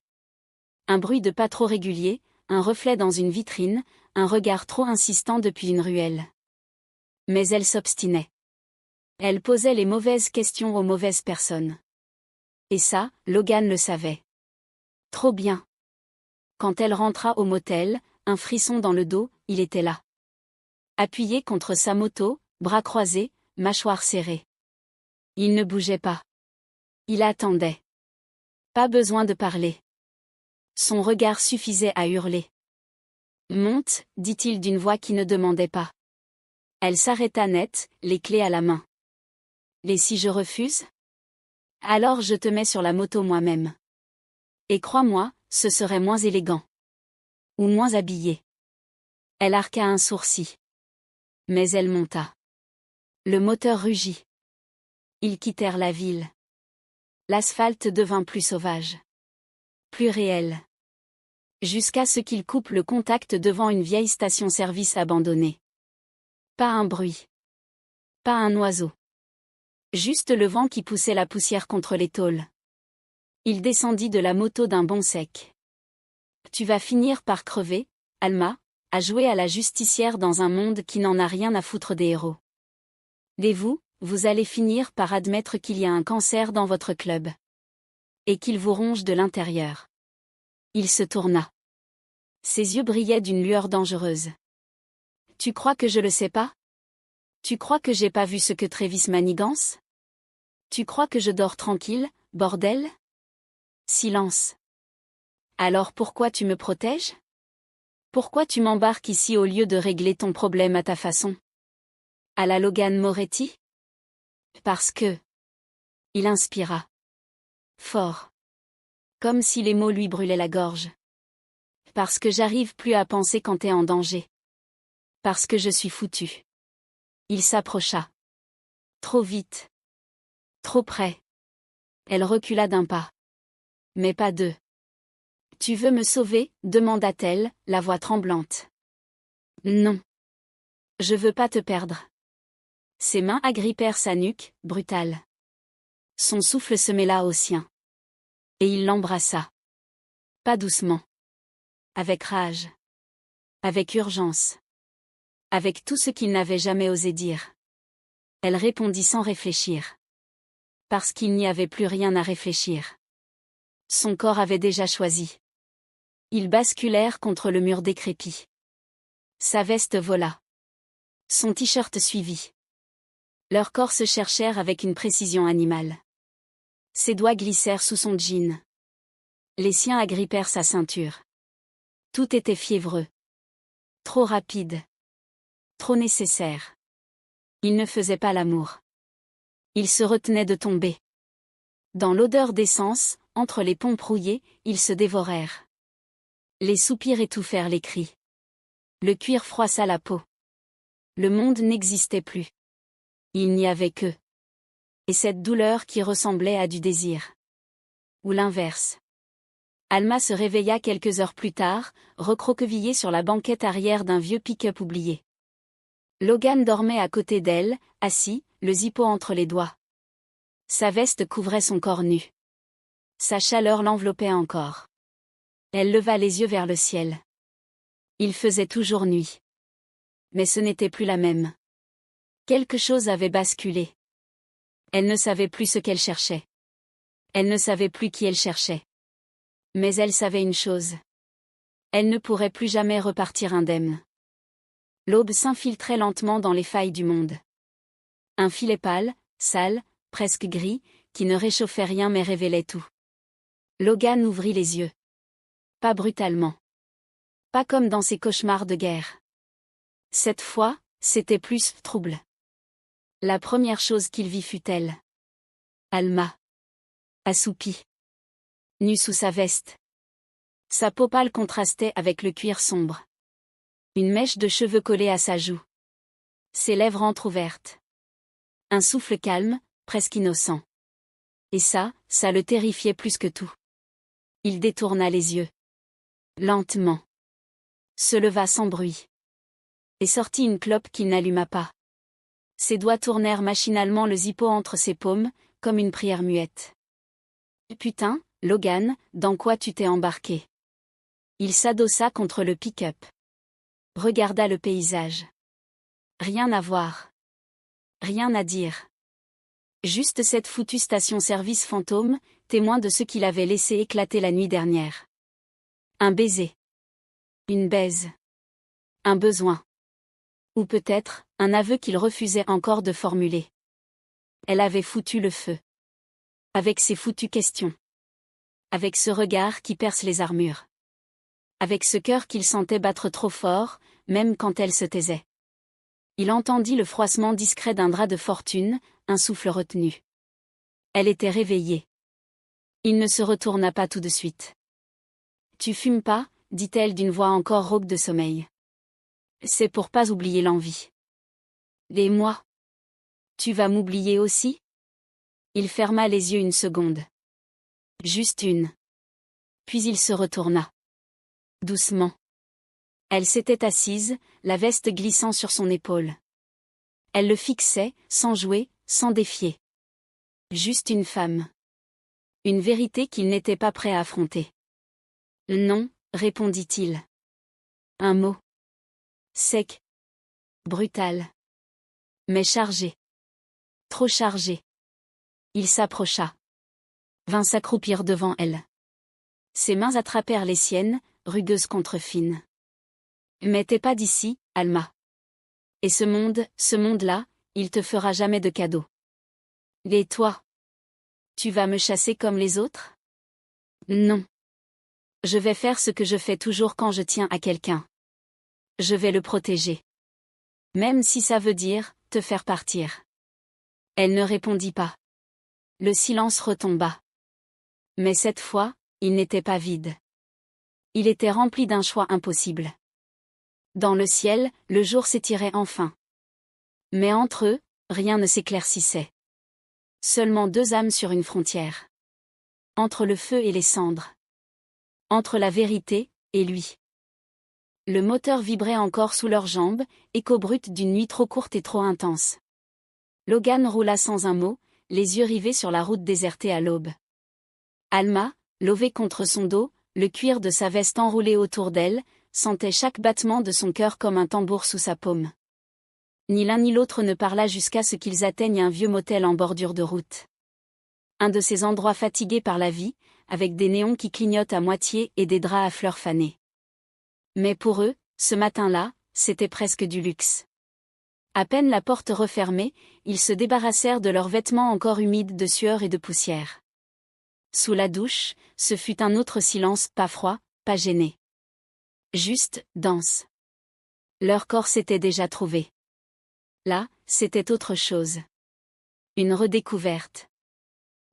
Un bruit de pas trop régulier, un reflet dans une vitrine, un regard trop insistant depuis une ruelle. Mais elle s'obstinait. Elle posait les mauvaises questions aux mauvaises personnes. Et ça, Logan le savait. Trop bien. Quand elle rentra au motel, un frisson dans le dos, il était là. Appuyé contre sa moto, bras croisés, mâchoire serrée. Il ne bougeait pas. Il attendait. Pas besoin de parler. Son regard suffisait à hurler. Monte, dit-il d'une voix qui ne demandait pas. Elle s'arrêta net, les clés à la main. Et si je refuse? Alors je te mets sur la moto moi-même. Et crois-moi, ce serait moins élégant. Ou moins habillé. Elle arqua un sourcil. Mais elle monta. Le moteur rugit. Ils quittèrent la ville. L'asphalte devint plus sauvage. Plus réel. Jusqu'à ce qu'ils coupent le contact devant une vieille station-service abandonnée. Pas un bruit. Pas un oiseau. Juste le vent qui poussait la poussière contre les tôles. Il descendit de la moto d'un bond sec. Tu vas finir par crever, Alma, à jouer à la justicière dans un monde qui n'en a rien à foutre des héros. Et vous allez finir par admettre qu'il y a un cancer dans votre club. Et qu'il vous ronge de l'intérieur. Il se tourna. Ses yeux brillaient d'une lueur dangereuse. Tu crois que je le sais pas? Tu crois que j'ai pas vu ce que Travis manigance? Tu crois que je dors tranquille, bordel? Silence. Alors pourquoi tu me protèges? Pourquoi tu m'embarques ici au lieu de régler ton problème à ta façon? À la Logan Moretti? Parce que... Il inspira. Fort. Comme si les mots lui brûlaient la gorge. Parce que j'arrive plus à penser quand t'es en danger. Parce que je suis foutu. Il s'approcha. Trop vite. Trop près. Elle recula d'un pas. Mais pas deux. Tu veux me sauver? Demanda-t-elle, la voix tremblante. Non. Je veux pas te perdre. Ses mains agrippèrent sa nuque, brutale. Son souffle se mêla au sien. Et il l'embrassa. Pas doucement. Avec rage. Avec urgence. Avec tout ce qu'il n'avait jamais osé dire. Elle répondit sans réfléchir. Parce qu'il n'y avait plus rien à réfléchir. Son corps avait déjà choisi. Ils basculèrent contre le mur décrépit. Sa veste vola. Son t-shirt suivit. Leurs corps se cherchèrent avec une précision animale. Ses doigts glissèrent sous son jean. Les siens agrippèrent sa ceinture. Tout était fiévreux. Trop rapide. Trop nécessaire. Ils ne faisaient pas l'amour. Ils se retenaient de tomber. Dans l'odeur d'essence, entre les pompes rouillées, ils se dévorèrent. Les soupirs étouffèrent les cris. Le cuir froissa la peau. Le monde n'existait plus. Il n'y avait qu'eux. Et cette douleur qui ressemblait à du désir. Ou l'inverse. Alma se réveilla quelques heures plus tard, recroquevillée sur la banquette arrière d'un vieux pick-up oublié. Logan dormait à côté d'elle, assis, le zippo entre les doigts. Sa veste couvrait son corps nu. Sa chaleur l'enveloppait encore. Elle leva les yeux vers le ciel. Il faisait toujours nuit. Mais ce n'était plus la même. Quelque chose avait basculé. Elle ne savait plus ce qu'elle cherchait. Elle ne savait plus qui elle cherchait. Mais elle savait une chose. Elle ne pourrait plus jamais repartir indemne. L'aube s'infiltrait lentement dans les failles du monde. Un filet pâle, sale, presque gris, qui ne réchauffait rien mais révélait tout. Logan ouvrit les yeux. Pas brutalement. Pas comme dans ses cauchemars de guerre. Cette fois, c'était plus trouble. La première chose qu'il vit fut elle. Alma. Assoupie. Nue sous sa veste. Sa peau pâle contrastait avec le cuir sombre. Une mèche de cheveux collée à sa joue. Ses lèvres entr'ouvertes. Un souffle calme, presque innocent. Et ça le terrifiait plus que tout. Il détourna les yeux. Lentement. Se leva sans bruit. Et sortit une clope qu'il n'alluma pas. Ses doigts tournèrent machinalement le zippo entre ses paumes, comme une prière muette. Putain, Logan, dans quoi tu t'es embarqué? Il s'adossa contre le pick-up. Regarda le paysage. Rien à voir. Rien à dire. Juste cette foutue station-service fantôme, témoin de ce qu'il avait laissé éclater la nuit dernière. Un baiser. Une baise. Un besoin. Ou peut-être, un aveu qu'il refusait encore de formuler. Elle avait foutu le feu. Avec ses foutues questions. Avec ce regard qui perce les armures. Avec ce cœur qu'il sentait battre trop fort, même quand elle se taisait. Il entendit le froissement discret d'un drap de fortune, un souffle retenu. Elle était réveillée. Il ne se retourna pas tout de suite. « Tu fumes pas ?» dit-elle d'une voix encore rauque de sommeil. « C'est pour pas oublier l'envie. »« Et moi ? Tu vas m'oublier aussi ?» Il ferma les yeux une seconde. Juste une. Puis il se retourna. Doucement. Elle s'était assise, la veste glissant sur son épaule. Elle le fixait, sans jouer, sans défier. Juste une femme. Une vérité qu'il n'était pas prêt à affronter. Non, répondit-il. Un mot. Sec. Brutal. Mais chargé. Trop chargé. Il s'approcha. Vint s'accroupir devant elle. Ses mains attrapèrent les siennes, rugueuses contre fines. Mais t'es pas d'ici, Alma. Et ce monde-là, il te fera jamais de cadeau. Et toi? Tu vas me chasser comme les autres? Non. Je vais faire ce que je fais toujours quand je tiens à quelqu'un. Je vais le protéger. Même si ça veut dire, te faire partir. Elle ne répondit pas. Le silence retomba. Mais cette fois, il n'était pas vide. Il était rempli d'un choix impossible. Dans le ciel, le jour s'étirait enfin. Mais entre eux, rien ne s'éclaircissait. Seulement deux âmes sur une frontière. Entre le feu et les cendres. Entre la vérité, et lui. Le moteur vibrait encore sous leurs jambes, écho brut d'une nuit trop courte et trop intense. Logan roula sans un mot, les yeux rivés sur la route désertée à l'aube. Alma, lovée contre son dos, le cuir de sa veste enroulé autour d'elle, sentait chaque battement de son cœur comme un tambour sous sa paume. Ni l'un ni l'autre ne parla jusqu'à ce qu'ils atteignent un vieux motel en bordure de route. Un de ces endroits fatigués par la vie, avec des néons qui clignotent à moitié et des draps à fleurs fanées. Mais pour eux, ce matin-là, c'était presque du luxe. À peine la porte refermée, ils se débarrassèrent de leurs vêtements encore humides de sueur et de poussière. Sous la douche, ce fut un autre silence, pas froid, pas gêné. Juste, dense. Leur corps s'était déjà trouvé. Là, c'était autre chose. Une redécouverte.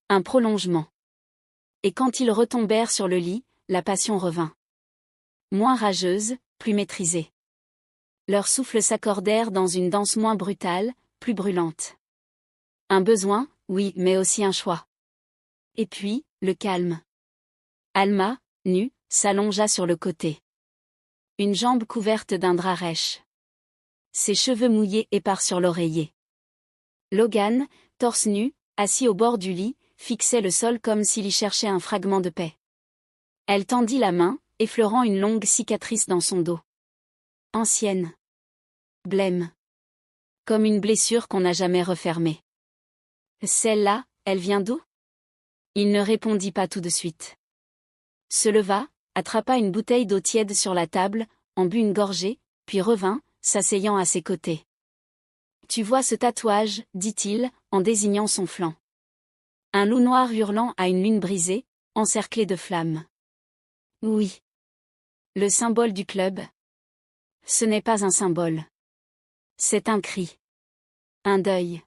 Un prolongement. Et quand ils retombèrent sur le lit, la passion revint. Moins rageuse, plus maîtrisée. Leurs souffles s'accordèrent dans une danse moins brutale, plus brûlante. Un besoin, oui, mais aussi un choix. Et puis, le calme. Alma, nue, s'allongea sur le côté. Une jambe couverte d'un drap rêche. Ses cheveux mouillés épars sur l'oreiller. Logan, torse nu, assis au bord du lit, fixait le sol comme s'il y cherchait un fragment de paix. Elle tendit la main, effleurant une longue cicatrice dans son dos. Ancienne. Blême. Comme une blessure qu'on n'a jamais refermée. Celle-là, elle vient d'où? Il ne répondit pas tout de suite. Se leva, attrapa une bouteille d'eau tiède sur la table, en but une gorgée, puis revint, s'asseyant à ses côtés. Tu vois ce tatouage, dit-il, en désignant son flanc. Un loup noir hurlant à une lune brisée, encerclé de flammes. Oui. Le symbole du club. Ce n'est pas un symbole. C'est un cri. Un deuil.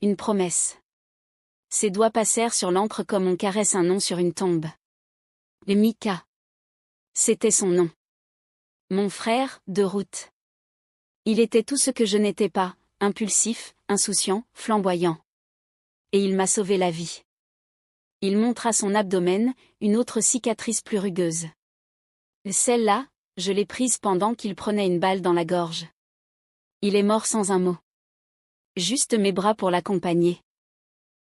Une promesse. Ses doigts passèrent sur l'encre comme on caresse un nom sur une tombe. Le Mika. C'était son nom. Mon frère, de route. Il était tout ce que je n'étais pas, impulsif, insouciant, flamboyant. Et il m'a sauvé la vie. Il montra son abdomen, une autre cicatrice plus rugueuse. Celle-là, je l'ai prise pendant qu'il prenait une balle dans la gorge. Il est mort sans un mot. Juste mes bras pour l'accompagner.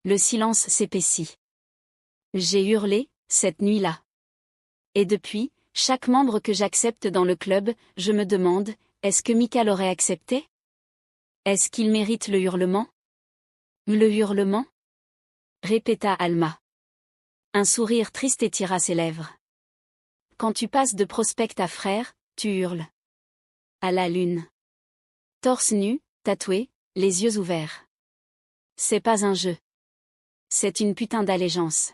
Le silence s'épaissit. J'ai hurlé, cette nuit-là. Et depuis, chaque membre que j'accepte dans le club, je me demande, est-ce que Mika l'aurait accepté? Est-ce qu'il mérite le hurlement? Le hurlement? Répéta Alma. Un sourire triste étira ses lèvres. Quand tu passes de prospect à frère, tu hurles. À la lune. Torse nu, tatoué, les yeux ouverts. C'est pas un jeu. C'est une putain d'allégeance.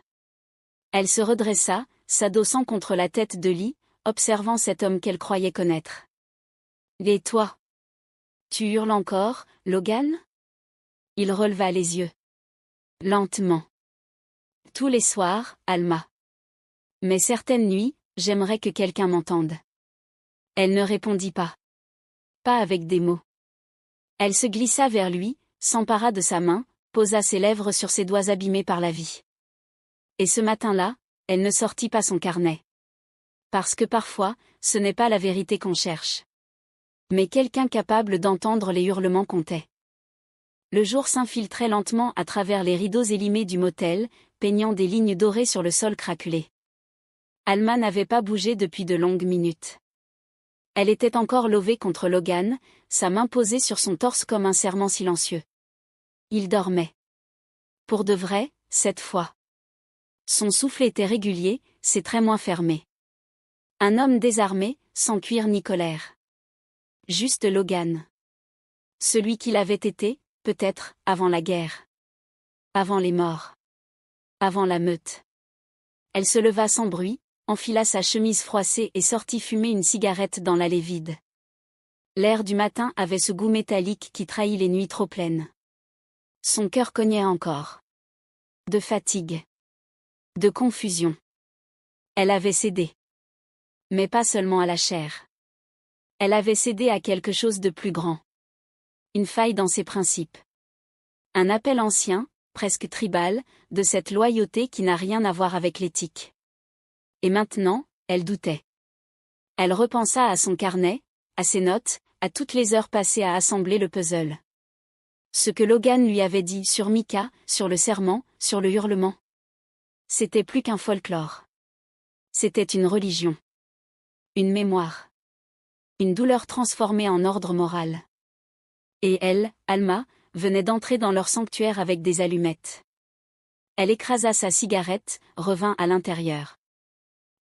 Elle se redressa, s'adossant contre la tête de lit, observant cet homme qu'elle croyait connaître. Et toi? Tu hurles encore, Logan? Il releva les yeux. Lentement. Tous les soirs, Alma. Mais certaines nuits, j'aimerais que quelqu'un m'entende. Elle ne répondit pas. Pas avec des mots. Elle se glissa vers lui, s'empara de sa main, posa ses lèvres sur ses doigts abîmés par la vie. Et ce matin-là, elle ne sortit pas son carnet. Parce que parfois, ce n'est pas la vérité qu'on cherche. Mais quelqu'un capable d'entendre les hurlements comptait. Le jour s'infiltrait lentement à travers les rideaux élimés du motel, peignant des lignes dorées sur le sol craquelé. Alma n'avait pas bougé depuis de longues minutes. Elle était encore levée contre Logan, sa main posée sur son torse comme un serment silencieux. Il dormait. Pour de vrai, cette fois. Son souffle était régulier, ses traits moins fermés. Un homme désarmé, sans cuir ni colère. Juste Logan. Celui qu'il avait été, peut-être, avant la guerre. Avant les morts. Avant la meute. Elle se leva sans bruit, enfila sa chemise froissée et sortit fumer une cigarette dans l'allée vide. L'air du matin avait ce goût métallique qui trahit les nuits trop pleines. Son cœur cognait encore. De fatigue. De confusion. Elle avait cédé. Mais pas seulement à la chair. Elle avait cédé à quelque chose de plus grand. Une faille dans ses principes. Un appel ancien, presque tribal, de cette loyauté qui n'a rien à voir avec l'éthique. Et maintenant, elle doutait. Elle repensa à son carnet, à ses notes, à toutes les heures passées à assembler le puzzle. Ce que Logan lui avait dit sur Micah, sur le serment, sur le hurlement. C'était plus qu'un folklore. C'était une religion. Une mémoire. Une douleur transformée en ordre moral. Et elle, Alma, venait d'entrer dans leur sanctuaire avec des allumettes. Elle écrasa sa cigarette, revint à l'intérieur.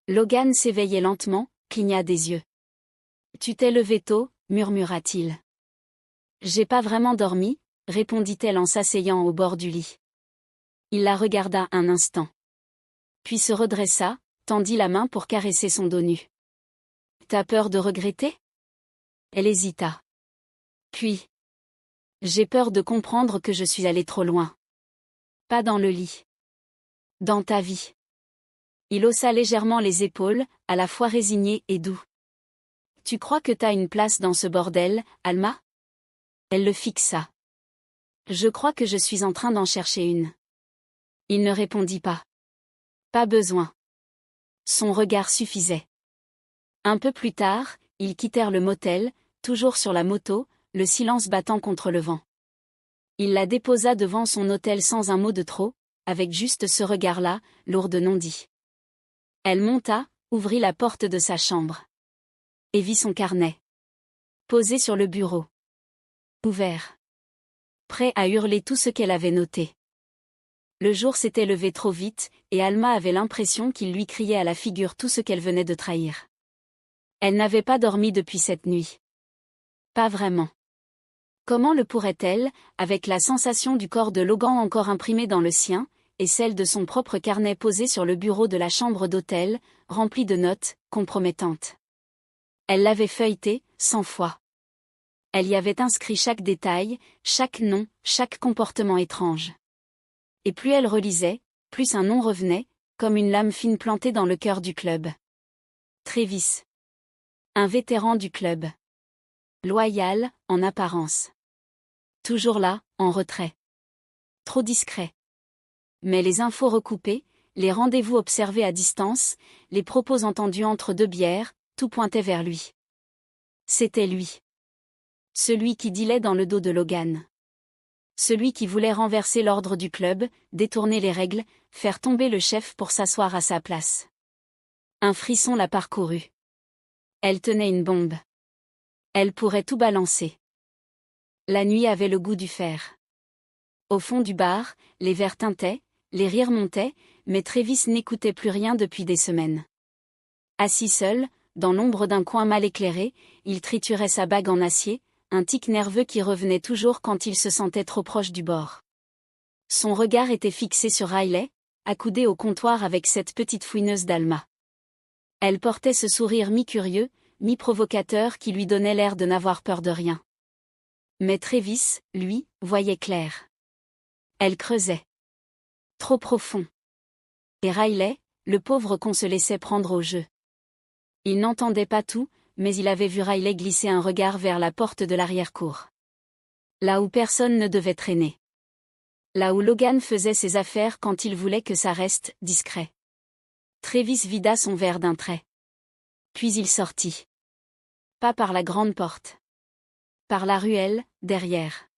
Logan s'éveillait lentement, cligna des yeux. « Tu t'es levé tôt » murmura-t-il. « J'ai pas vraiment dormi » répondit-elle en s'asseyant au bord du lit. Il la regarda un instant. Puis se redressa, tendit la main pour caresser son dos nu. « T'as peur de regretter » Elle hésita. Puis. « J'ai peur de comprendre que je suis allée trop loin. » Pas dans le lit. Dans ta vie. Il haussa légèrement les épaules, à la fois résigné et doux. « Tu crois que t'as une place dans ce bordel, Alma ?» Elle le fixa. « Je crois que je suis en train d'en chercher une. » Il ne répondit pas. Pas besoin. Son regard suffisait. Un peu plus tard, ils quittèrent le motel, toujours sur la moto, le silence battant contre le vent. Il la déposa devant son hôtel sans un mot de trop, avec juste ce regard-là, lourd de non-dit. Elle monta, ouvrit la porte de sa chambre. Et vit son carnet. Posé sur le bureau. Ouvert. Prêt à hurler tout ce qu'elle avait noté. Le jour s'était levé trop vite, et Alma avait l'impression qu'il lui criait à la figure tout ce qu'elle venait de trahir. Elle n'avait pas dormi depuis cette nuit. Pas vraiment. Comment le pourrait-elle, avec la sensation du corps de Logan encore imprimée dans le sien, et celle de son propre carnet posé sur le bureau de la chambre d'hôtel, rempli de notes, compromettantes. Elle l'avait feuilleté, 100 fois. Elle y avait inscrit chaque détail, chaque nom, chaque comportement étrange. Et plus elle relisait, plus un nom revenait, comme une lame fine plantée dans le cœur du club. Travis. Un vétéran du club. Loyal, en apparence. Toujours là, en retrait. Trop discret. Mais les infos recoupées, les rendez-vous observés à distance, les propos entendus entre deux bières, tout pointait vers lui. C'était lui. Celui qui dealait dans le dos de Logan. Celui qui voulait renverser l'ordre du club, détourner les règles, faire tomber le chef pour s'asseoir à sa place. Un frisson la parcourut. Elle tenait une bombe. Elle pourrait tout balancer. La nuit avait le goût du fer. Au fond du bar, les verres tintaient, les rires montaient, mais Travis n'écoutait plus rien depuis des semaines. Assis seul, dans l'ombre d'un coin mal éclairé, il triturait sa bague en acier, un tic nerveux qui revenait toujours quand il se sentait trop proche du bord. Son regard était fixé sur Riley, accoudée au comptoir avec cette petite fouineuse d'Alma. Elle portait ce sourire mi-curieux, mi-provocateur qui lui donnait l'air de n'avoir peur de rien. Mais Travis, lui, voyait clair. Elle creusait. Trop profond. Et Riley, le pauvre qu'on se laissait prendre au jeu. Il n'entendait pas tout, mais il avait vu Riley glisser un regard vers la porte de l'arrière-cour. Là où personne ne devait traîner. Là où Logan faisait ses affaires quand il voulait que ça reste discret. Travis vida son verre d'un trait. Puis il sortit. Pas par la grande porte. Par la ruelle, derrière.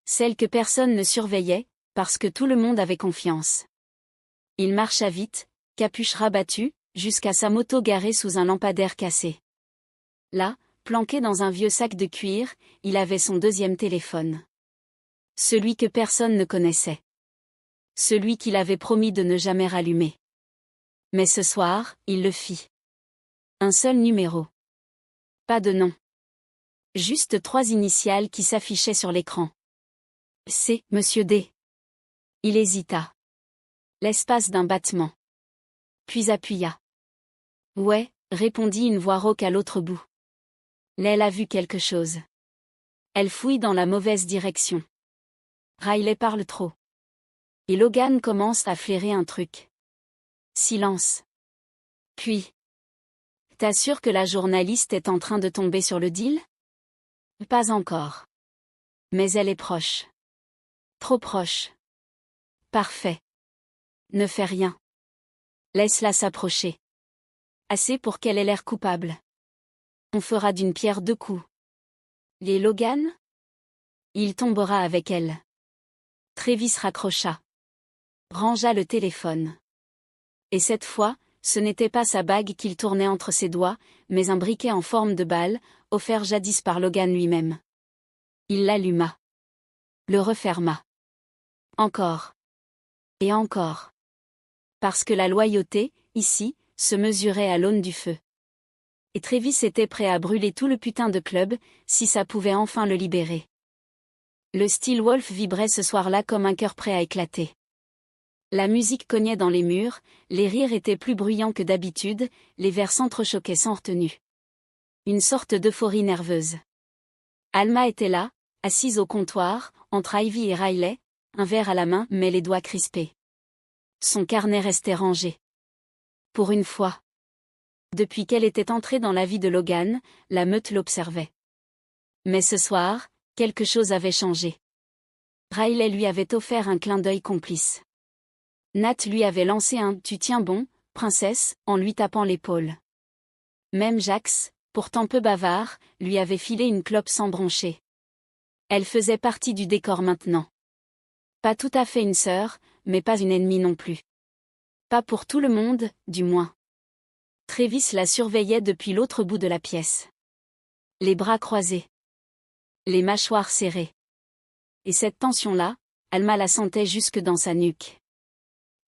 Celle que personne ne surveillait, parce que tout le monde avait confiance. Il marcha vite, capuche rabattue, jusqu'à sa moto garée sous un lampadaire cassé. Là, planqué dans un vieux sac de cuir, il avait son deuxième téléphone. Celui que personne ne connaissait. Celui qu'il avait promis de ne jamais rallumer. Mais ce soir, il le fit. Un seul numéro. Pas de nom. Juste 3 initiales qui s'affichaient sur l'écran. C'est Monsieur D. Il hésita. L'espace d'un battement. Puis appuya. Ouais, répondit une voix rauque à l'autre bout. Elle a vu quelque chose. Elle fouille dans la mauvaise direction. Riley parle trop. Et Logan commence à flairer un truc. Silence. Puis. T'assures que la journaliste est en train de tomber sur le deal? Pas encore. Mais elle est proche. Trop proche. Parfait. Ne fais rien. Laisse-la s'approcher. Assez pour qu'elle ait l'air coupable. On fera d'une pierre 2 coups. Et Logan? Il tombera avec elle. Travis raccrocha. Rangea le téléphone. Et cette fois, ce n'était pas sa bague qu'il tournait entre ses doigts, mais un briquet en forme de balle, offert jadis par Logan lui-même. Il l'alluma. Le referma. Encore. Et encore. Parce que la loyauté, ici, se mesurait à l'aune du feu. Et Travis était prêt à brûler tout le putain de club, si ça pouvait enfin le libérer. Le Steel Wolf vibrait ce soir-là comme un cœur prêt à éclater. La musique cognait dans les murs, les rires étaient plus bruyants que d'habitude, les verres s'entrechoquaient sans retenue. Une sorte d'euphorie nerveuse. Alma était là, assise au comptoir, entre Ivy et Riley, un verre à la main mais les doigts crispés. Son carnet restait rangé. Pour une fois. Depuis qu'elle était entrée dans la vie de Logan, la meute l'observait. Mais ce soir, quelque chose avait changé. Riley lui avait offert un clin d'œil complice. Nat lui avait lancé un « tu tiens bon, princesse » en lui tapant l'épaule. Même Jax, pourtant peu bavard, lui avait filé une clope sans broncher. Elle faisait partie du décor maintenant. Pas tout à fait une sœur, mais pas une ennemie non plus. Pas pour tout le monde, du moins. Travis la surveillait depuis l'autre bout de la pièce. Les bras croisés. Les mâchoires serrées. Et cette tension-là, Alma la sentait jusque dans sa nuque.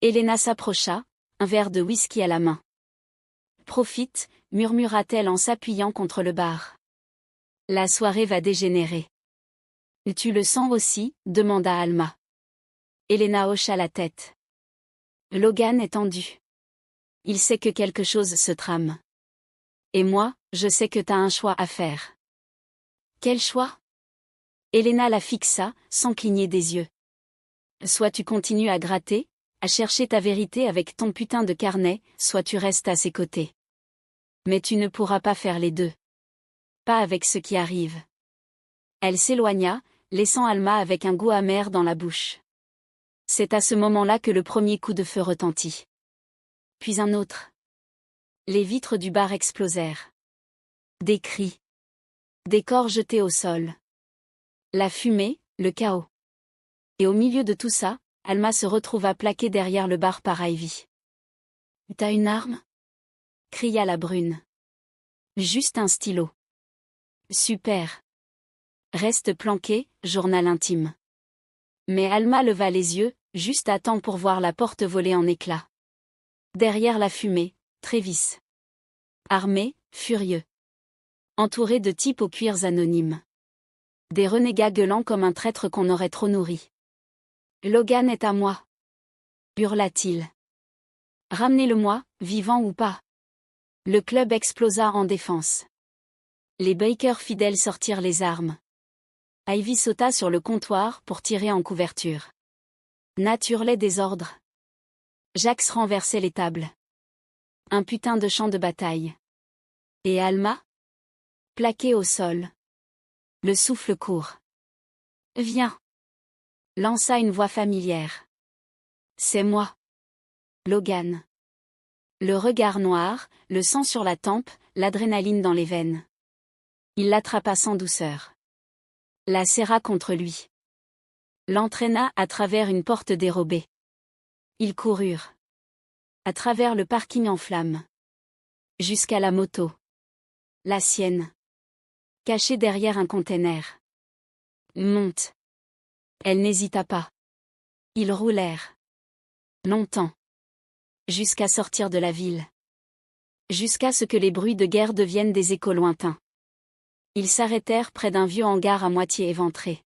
Elena s'approcha, un verre de whisky à la main. Profite, murmura-t-elle en s'appuyant contre le bar. La soirée va dégénérer. Tu le sens aussi, demanda Alma. Elena hocha la tête. Logan est tendu. Il sait que quelque chose se trame. Et moi, je sais que t'as un choix à faire. Quel choix? Elena la fixa, sans cligner des yeux. Soit tu continues à gratter, à chercher ta vérité avec ton putain de carnet, soit tu restes à ses côtés. Mais tu ne pourras pas faire les deux. Pas avec ce qui arrive. Elle s'éloigna, laissant Alma avec un goût amer dans la bouche. C'est à ce moment-là que le premier coup de feu retentit. Puis un autre. Les vitres du bar explosèrent. Des cris. Des corps jetés au sol. La fumée, le chaos. Et au milieu de tout ça, Alma se retrouva plaquée derrière le bar par Ivy. « T'as une arme ?» cria la brune. « Juste un stylo. »« Super. Reste planqué, journal intime. » Mais Alma leva les yeux, juste à temps pour voir la porte voler en éclats. Derrière la fumée, Travis. Armé, furieux. Entouré de types aux cuirs anonymes. Des renégats gueulant comme un traître qu'on aurait trop nourri. Logan est à moi. Hurla-t-il. Ramenez-le-moi, vivant ou pas. Le club explosa en défense. Les bikers fidèles sortirent les armes. Ivy sauta sur le comptoir pour tirer en couverture. Nat hurlait des ordres. Jax renversait les tables. Un putain de champ de bataille. Et Alma? Plaquée au sol. Le souffle court. Viens. Lança une voix familière. C'est moi. Logan. Le regard noir, le sang sur la tempe, l'adrénaline dans les veines. Il l'attrapa sans douceur. La serra contre lui. L'entraîna à travers une porte dérobée. Ils coururent. À travers le parking en flammes. Jusqu'à la moto. La sienne. Cachée derrière un container. Monte. Elle n'hésita pas. Ils roulèrent. Longtemps. Jusqu'à sortir de la ville. Jusqu'à ce que les bruits de guerre deviennent des échos lointains. Ils s'arrêtèrent près d'un vieux hangar à moitié éventré.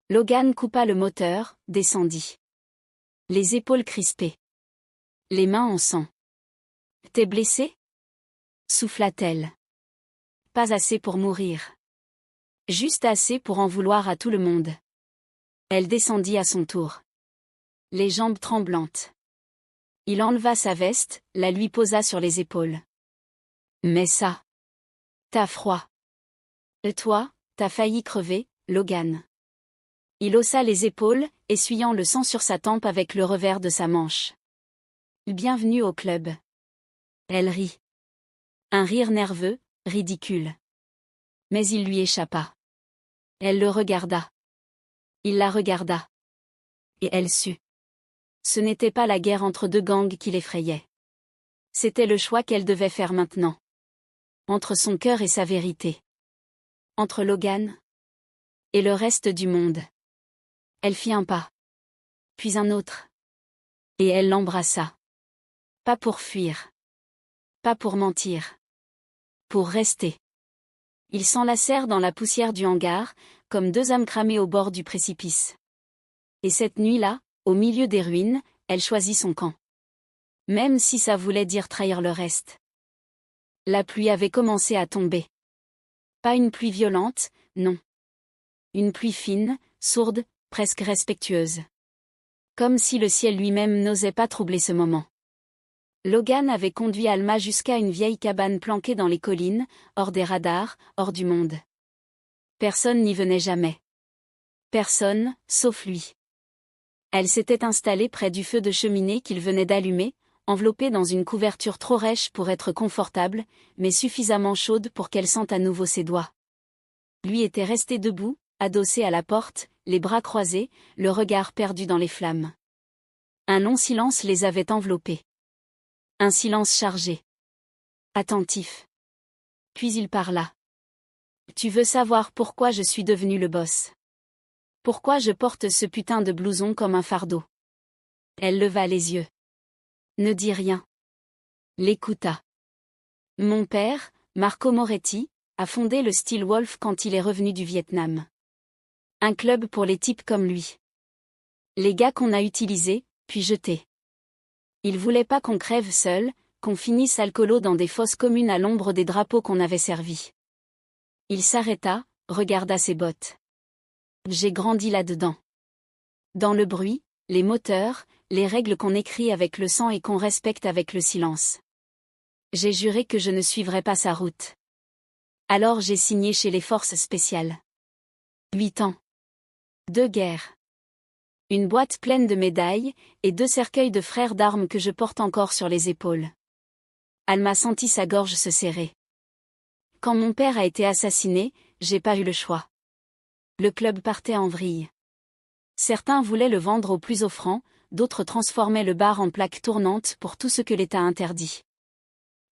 Logan coupa le moteur, descendit. Les épaules crispées. Les mains en sang. T'es blessé? Souffla-t-elle. Pas assez pour mourir. Juste assez pour en vouloir à tout le monde. Elle descendit à son tour. Les jambes tremblantes. Il enleva sa veste, la lui posa sur les épaules. Mais ça. T'as froid. Et toi, t'as failli crever, Logan. Il haussa les épaules, essuyant le sang sur sa tempe avec le revers de sa manche. Bienvenue au club. Elle rit. Un rire nerveux, ridicule. Mais il lui échappa. Elle le regarda. Il la regarda. Et elle sut. Ce n'était pas la guerre entre deux gangs qui l'effrayait. C'était le choix qu'elle devait faire maintenant. Entre son cœur et sa vérité. Entre Logan et le reste du monde. Elle fit un pas. Puis un autre. Et elle l'embrassa. Pas pour fuir. Pas pour mentir. Pour rester. Ils s'enlacèrent dans la poussière du hangar, comme deux âmes cramées au bord du précipice. Et cette nuit-là, au milieu des ruines, elle choisit son camp. Même si ça voulait dire trahir le reste. La pluie avait commencé à tomber. Pas une pluie violente, non. Une pluie fine, sourde, presque respectueuse. Comme si le ciel lui-même n'osait pas troubler ce moment. Logan avait conduit Alma jusqu'à une vieille cabane planquée dans les collines, hors des radars, hors du monde. Personne n'y venait jamais. Personne, sauf lui. Elle s'était installée près du feu de cheminée qu'il venait d'allumer, enveloppée dans une couverture trop rêche pour être confortable, mais suffisamment chaude pour qu'elle sente à nouveau ses doigts. Lui était resté debout, adossé à la porte, les bras croisés, le regard perdu dans les flammes. Un long silence les avait enveloppés. Un silence chargé. Attentif. Puis il parla. Tu veux savoir pourquoi je suis devenu le boss? Pourquoi je porte ce putain de blouson comme un fardeau? Elle leva les yeux. Ne dis rien. L'écouta. Mon père, Marco Moretti, a fondé le Steel Wolf quand il est revenu du Vietnam. Un club pour les types comme lui. Les gars qu'on a utilisés, puis jetés. Il voulait pas qu'on crève seul, qu'on finisse alcoolo dans des fosses communes à l'ombre des drapeaux qu'on avait servis. Il s'arrêta, regarda ses bottes. J'ai grandi là-dedans. Dans le bruit, les moteurs, les règles qu'on écrit avec le sang et qu'on respecte avec le silence. J'ai juré que je ne suivrais pas sa route. Alors j'ai signé chez les forces spéciales. 8 ans. 2 guerres. Une boîte pleine de médailles, et 2 cercueils de frères d'armes que je porte encore sur les épaules. Alma sentit sa gorge se serrer. Quand mon père a été assassiné, j'ai pas eu le choix. Le club partait en vrille. Certains voulaient le vendre au plus offrant, d'autres transformaient le bar en plaque tournante pour tout ce que l'État interdit.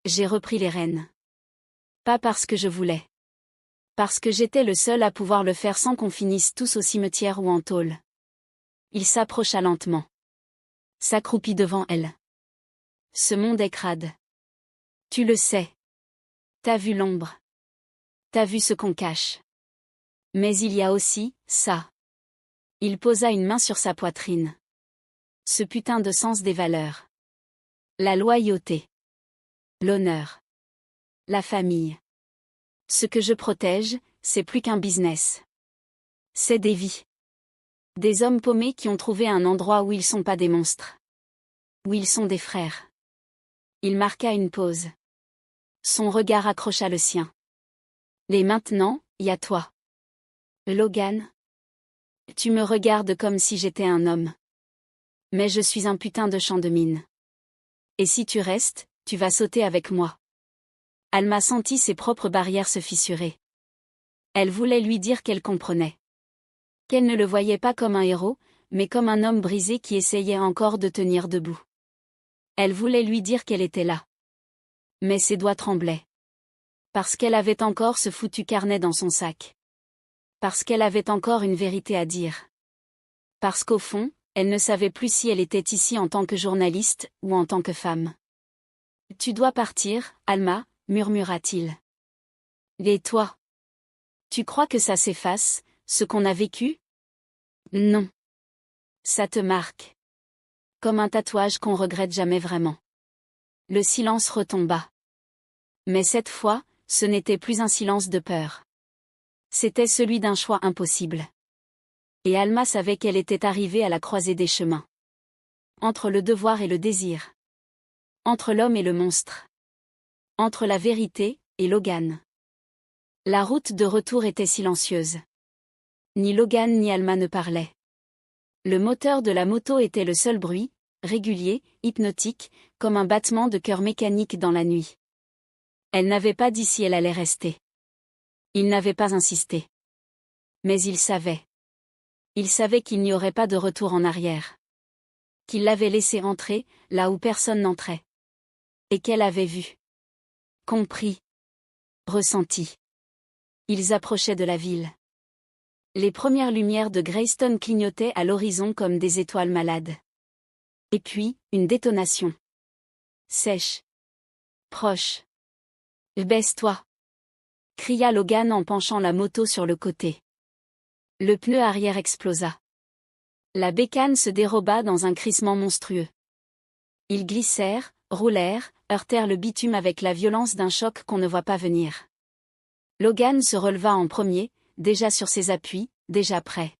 J'ai repris les rênes. Pas parce que je voulais. Parce que j'étais le seul à pouvoir le faire sans qu'on finisse tous au cimetière ou en tôle. il s'approcha lentement. S'accroupit devant elle. Ce monde est crade. Tu le sais. T'as vu l'ombre. T'as vu ce qu'on cache. Mais il y a aussi, ça. Il posa une main sur sa poitrine. Ce putain de sens des valeurs. La loyauté. L'honneur. La famille. Ce que je protège, c'est plus qu'un business. C'est des vies. Des hommes paumés qui ont trouvé un endroit où ils sont pas des monstres. Où ils sont des frères. Il marqua une pause. Son regard accrocha le sien. Et maintenant, y a toi. Logan. Tu me regardes comme si j'étais un homme. Mais je suis un putain de champ de mine. Et si tu restes, tu vas sauter avec moi. Alma sentit ses propres barrières se fissurer. Elle voulait lui dire qu'elle comprenait. Qu'elle ne le voyait pas comme un héros, mais comme un homme brisé qui essayait encore de tenir debout. Elle voulait lui dire qu'elle était là. Mais ses doigts tremblaient. Parce qu'elle avait encore ce foutu carnet dans son sac. Parce qu'elle avait encore une vérité à dire. Parce qu'au fond, elle ne savait plus si elle était ici en tant que journaliste ou en tant que femme. « Tu dois partir, Alma », murmura-t-il. « Et toi ? Tu crois que ça s'efface, ce qu'on a vécu ? Non. Ça te marque. Comme un tatouage qu'on regrette jamais vraiment. » Le silence retomba. Mais cette fois, ce n'était plus un silence de peur. C'était celui d'un choix impossible. Et Alma savait qu'elle était arrivée à la croisée des chemins. Entre le devoir et le désir. Entre l'homme et le monstre. Entre la vérité et Logan. La route de retour était silencieuse. Ni Logan ni Alma ne parlaient. Le moteur de la moto était le seul bruit, régulier, hypnotique, comme un battement de cœur mécanique dans la nuit. Elle n'avait pas dit si elle allait rester. Il n'avait pas insisté. Mais il savait. Il savait qu'il n'y aurait pas de retour en arrière. Qu'il l'avait laissée entrer, là où personne n'entrait. Et qu'elle avait vu. Compris. Ressenti. Ils approchaient de la ville. Les premières lumières de Greystone clignotaient à l'horizon comme des étoiles malades. Et puis, une détonation. Sèche. Proche. Baisse-toi. Cria Logan en penchant la moto sur le côté. Le pneu arrière explosa. La bécane se déroba dans un crissement monstrueux. Ils glissèrent, roulèrent, heurtèrent le bitume avec la violence d'un choc qu'on ne voit pas venir. Logan se releva en premier, déjà sur ses appuis, déjà prêt.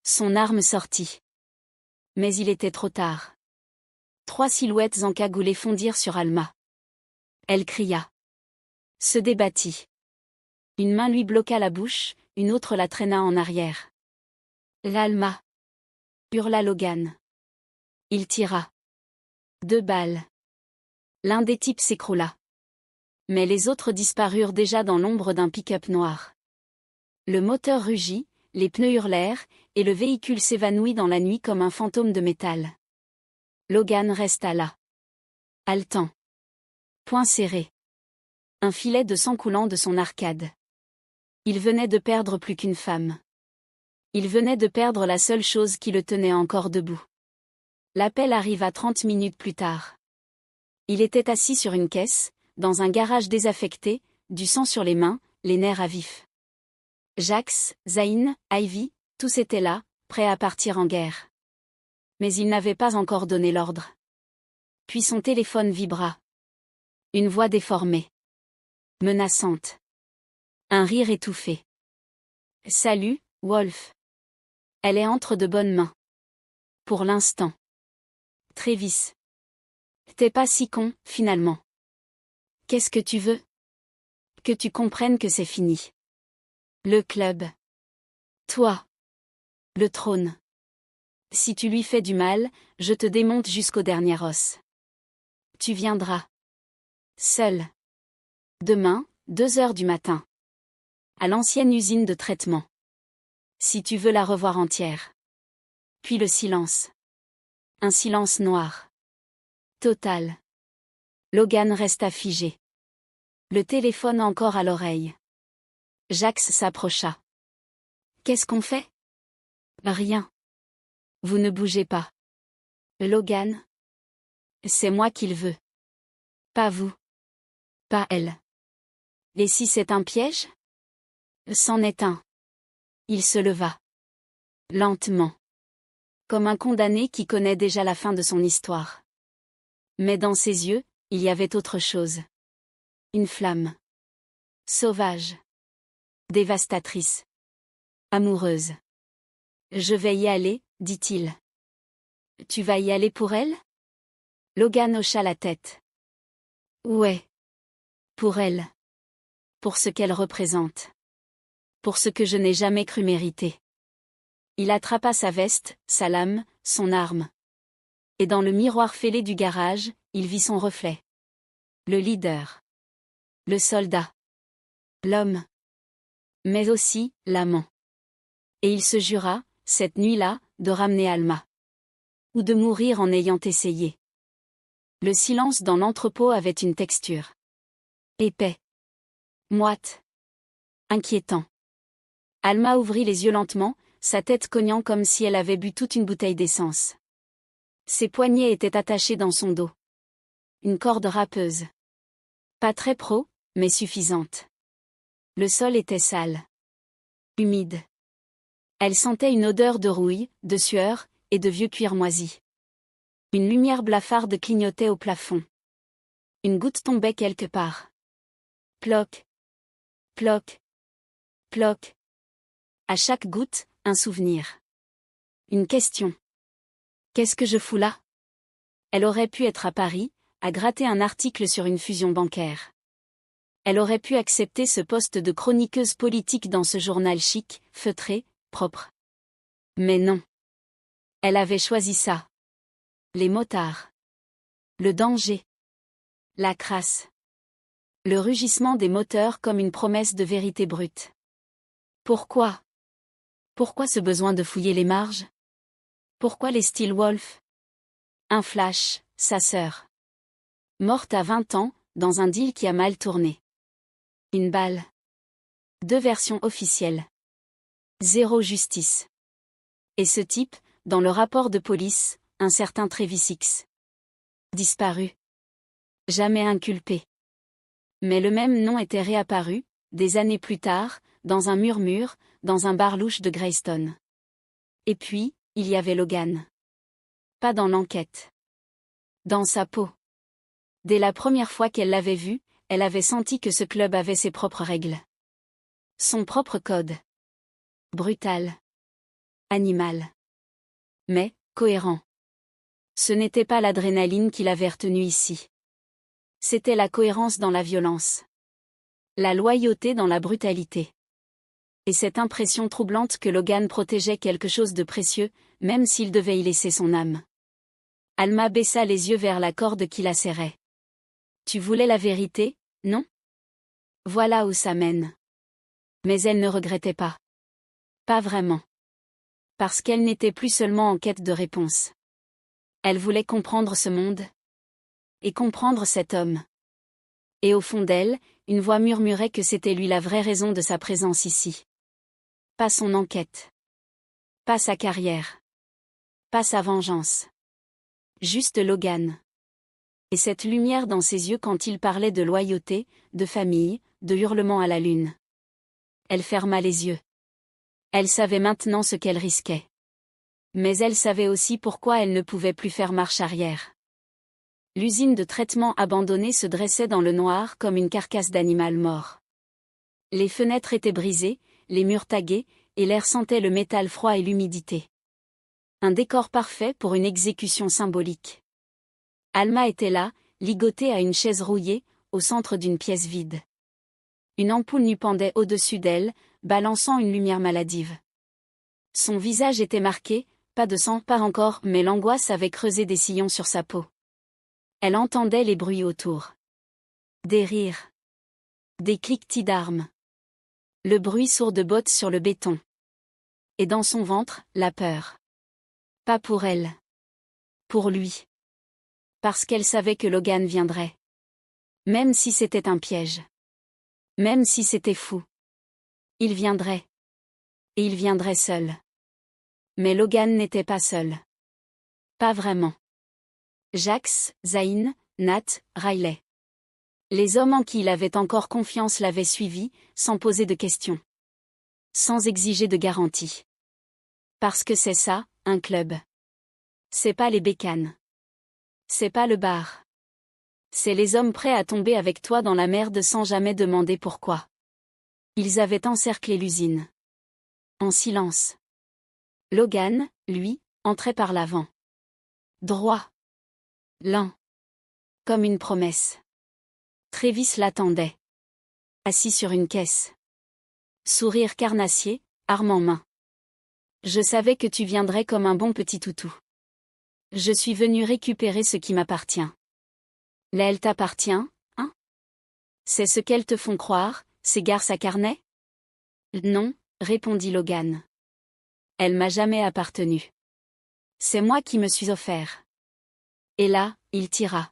Son arme sortit. Mais il était trop tard. 3 silhouettes encagoulées fondirent sur Alma. Elle cria. Se débattit. Une main lui bloqua la bouche, une autre la traîna en arrière. L'Alma. Hurla Logan. Il tira. 2 balles. L'un des types s'écroula. Mais les autres disparurent déjà dans l'ombre d'un pick-up noir. Le moteur rugit, les pneus hurlèrent, et le véhicule s'évanouit dans la nuit comme un fantôme de métal. Logan resta là. Haletant. Poings serrés. Un filet de sang coulant de son arcade. Il venait de perdre plus qu'une femme. Il venait de perdre la seule chose qui le tenait encore debout. L'appel arriva 30 minutes plus tard. Il était assis sur une caisse, dans un garage désaffecté, du sang sur les mains, les nerfs à vif. Jax, Zane, Ivy, tous étaient là, prêts à partir en guerre. Mais il n'avait pas encore donné l'ordre. Puis son téléphone vibra. Une voix déformée. Menaçante. Un rire étouffé. Salut, Wolf. Elle est entre de bonnes mains. Pour l'instant. Travis. T'es pas si con, finalement. Qu'est-ce que tu veux? Que tu comprennes que c'est fini. Le club. Toi. Le trône. Si tu lui fais du mal, je te démonte jusqu'au dernier os. Tu viendras. Seul. Demain, 2 heures du matin. À l'ancienne usine de traitement. Si tu veux la revoir entière. Puis le silence. Un silence noir. Total. Logan resta figé. Le téléphone encore à l'oreille. Jax s'approcha. Qu'est-ce qu'on fait? Rien. Vous ne bougez pas. Logan. C'est moi qu'il veut. Pas vous. Pas elle. Et si c'est un piège? C'en est un. Il se leva. Lentement. Comme un condamné qui connaît déjà la fin de son histoire. Mais dans ses yeux, il y avait autre chose. Une flamme. Sauvage. Dévastatrice. Amoureuse. Je vais y aller, dit-il. Tu vas y aller pour elle? Logan hocha la tête. Ouais. Pour elle. Pour ce qu'elle représente. Pour ce que je n'ai jamais cru mériter. Il attrapa sa veste, sa lame, son arme. Et dans le miroir fêlé du garage, il vit son reflet. Le leader. Le soldat. L'homme. Mais aussi, l'amant. Et il se jura, cette nuit-là, de ramener Alma. Ou de mourir en ayant essayé. Le silence dans l'entrepôt avait une texture. Épais. Moite. Inquiétant. Alma ouvrit les yeux lentement, sa tête cognant comme si elle avait bu toute une bouteille d'essence. Ses poignets étaient attachés dans son dos. Une corde râpeuse. Pas très pro, mais suffisante. Le sol était sale. Humide. Elle sentait une odeur de rouille, de sueur, et de vieux cuir moisi. Une lumière blafarde clignotait au plafond. Une goutte tombait quelque part. Ploc. Ploc. Ploc. À chaque goutte, un souvenir. Une question. Qu'est-ce que je fous là? Elle aurait pu être à Paris, à gratter un article sur une fusion bancaire. Elle aurait pu accepter ce poste de chroniqueuse politique dans ce journal chic, feutré, propre. Mais non. Elle avait choisi ça. Les motards. Le danger. La crasse. Le rugissement des moteurs comme une promesse de vérité brute. Pourquoi? Pourquoi ce besoin de fouiller les marges? Pourquoi les Steelwolf? Un flash, sa sœur. Morte à 20 ans, dans un deal qui a mal tourné. Une balle. 2 versions officielles. 0 justice. Et ce type, dans le rapport de police, un certain Travis X. Disparu. Jamais inculpé. Mais le même nom était réapparu, des années plus tard, dans un murmure, dans un bar louche de Greystone. Et puis, il y avait Logan. Pas dans l'enquête. Dans sa peau. Dès la première fois qu'elle l'avait vu, elle avait senti que ce club avait ses propres règles. Son propre code. Brutal. Animal. Mais, cohérent. Ce n'était pas l'adrénaline qui l'avait retenu ici. C'était la cohérence dans la violence. La loyauté dans la brutalité. Et cette impression troublante que Logan protégeait quelque chose de précieux, même s'il devait y laisser son âme. Alma baissa les yeux vers la corde qui la serrait. Tu voulais la vérité, non? Voilà où ça mène. Mais elle ne regrettait pas. Pas vraiment. Parce qu'elle n'était plus seulement en quête de réponse. Elle voulait comprendre ce monde. Et comprendre cet homme. Et au fond d'elle, une voix murmurait que c'était lui la vraie raison de sa présence ici. Pas son enquête. Pas sa carrière. Pas sa vengeance. Juste Logan. Et cette lumière dans ses yeux quand il parlait de loyauté, de famille, de hurlements à la lune. Elle ferma les yeux. Elle savait maintenant ce qu'elle risquait. Mais elle savait aussi pourquoi elle ne pouvait plus faire marche arrière. L'usine de traitement abandonnée se dressait dans le noir comme une carcasse d'animal mort. Les fenêtres étaient brisées, les murs tagués, et l'air sentait le métal froid et l'humidité. Un décor parfait pour une exécution symbolique. Alma était là, ligotée à une chaise rouillée, au centre d'une pièce vide. Une ampoule nue pendait au-dessus d'elle, balançant une lumière maladive. Son visage était marqué, pas de sang, pas encore, mais l'angoisse avait creusé des sillons sur sa peau. Elle entendait les bruits autour. Des rires. Des cliquetis d'armes. Le bruit sourd de bottes sur le béton. Et dans son ventre, la peur. Pas pour elle. Pour lui. Parce qu'elle savait que Logan viendrait. Même si c'était un piège. Même si c'était fou. Il viendrait. Et il viendrait seul. Mais Logan n'était pas seul. Pas vraiment. Jax, Zayn, Nat, Riley. Les hommes en qui il avait encore confiance l'avaient suivi, sans poser de questions. Sans exiger de garantie. Parce que c'est ça, un club. C'est pas les bécanes. C'est pas le bar. C'est les hommes prêts à tomber avec toi dans la merde sans jamais demander pourquoi. Ils avaient encerclé l'usine. En silence. Logan, lui, entrait par l'avant. Droit. Lent. Comme une promesse. Travis l'attendait. Assis sur une caisse. Sourire carnassier, arme en main. Je savais que tu viendrais comme un bon petit toutou. Je suis venu récupérer ce qui m'appartient. Là, elle t'appartient, hein? C'est ce qu'elles te font croire, ces garces à carnet? Non, répondit Logan. Elle m'a jamais appartenu. C'est moi qui me suis offert. Et là, il tira.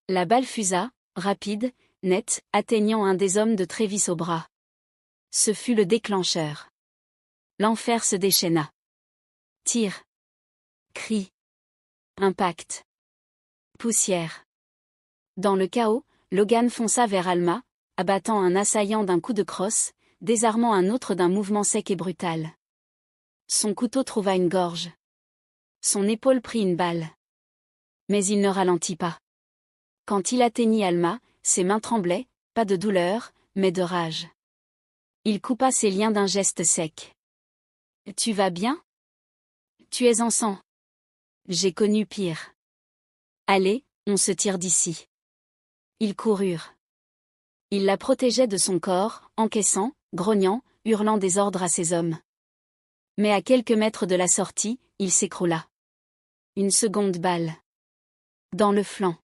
La balle fusa, rapide, nette, atteignant un des hommes de Travis au bras. Ce fut le déclencheur. L'enfer se déchaîna. Tir. Cri. Impact. Poussière. Dans le chaos, Logan fonça vers Alma, abattant un assaillant d'un coup de crosse, désarmant un autre d'un mouvement sec et brutal. Son couteau trouva une gorge. Son épaule prit une balle. Mais il ne ralentit pas. Quand il atteignit Alma, ses mains tremblaient, pas de douleur, mais de rage. Il coupa ses liens d'un geste sec. « Tu vas bien? Tu es en sang. J'ai connu pire. Allez, on se tire d'ici. » Ils coururent. Il la protégeait de son corps, encaissant, grognant, hurlant des ordres à ses hommes. Mais à quelques mètres de la sortie, il s'écroula. Une seconde balle. Dans le flanc.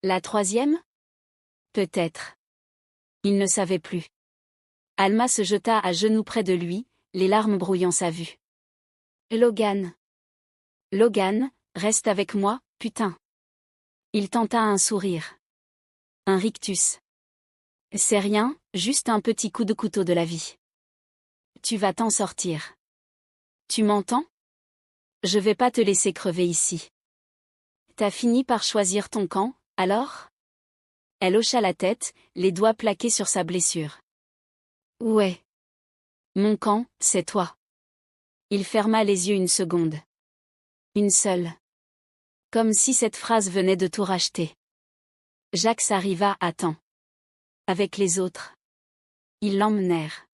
La troisième? Peut-être. Il ne savait plus. Alma se jeta à genoux près de lui, les larmes brouillant sa vue. Logan. Logan, reste avec moi, putain. Il tenta un sourire. Un rictus. C'est rien, juste un petit coup de couteau de la vie. Tu vas t'en sortir. Tu m'entends? Je vais pas te laisser crever ici. T'as fini par choisir ton camp, alors? Elle hocha la tête, les doigts plaqués sur sa blessure. Ouais. Mon camp, c'est toi. Il ferma les yeux une seconde. Une seule. Comme si cette phrase venait de tout racheter. Jax arriva à temps. Avec les autres. Ils l'emmenèrent.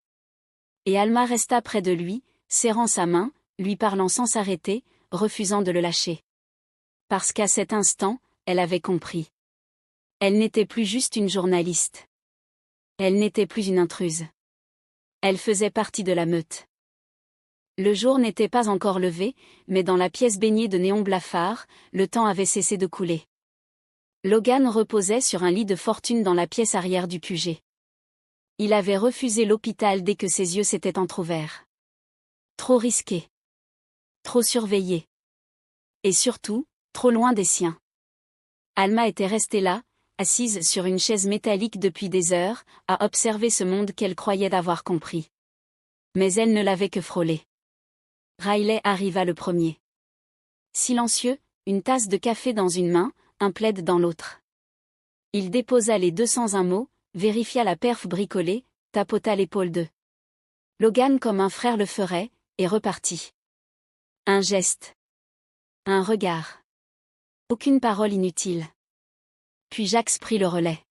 Et Alma resta près de lui, serrant sa main, lui parlant sans s'arrêter, refusant de le lâcher. Parce qu'à cet instant, elle avait compris. Elle n'était plus juste une journaliste. Elle n'était plus une intruse. Elle faisait partie de la meute. Le jour n'était pas encore levé, mais dans la pièce baignée de néons blafards, le temps avait cessé de couler. Logan reposait sur un lit de fortune dans la pièce arrière du QG. Il avait refusé l'hôpital dès que ses yeux s'étaient entr'ouverts. Trop risqué. Trop surveillé. Et surtout, trop loin des siens. Alma était restée là, assise sur une chaise métallique depuis des heures, à observer ce monde qu'elle croyait avoir compris. Mais elle ne l'avait que frôlé. Riley arriva le premier. Silencieux, une tasse de café dans une main, un plaid dans l'autre. Il déposa les deux sans un mot, vérifia la perf bricolée, tapota l'épaule de Logan comme un frère le ferait, et repartit. Un geste. Un regard. Aucune parole inutile. Puis Jax prit le relais.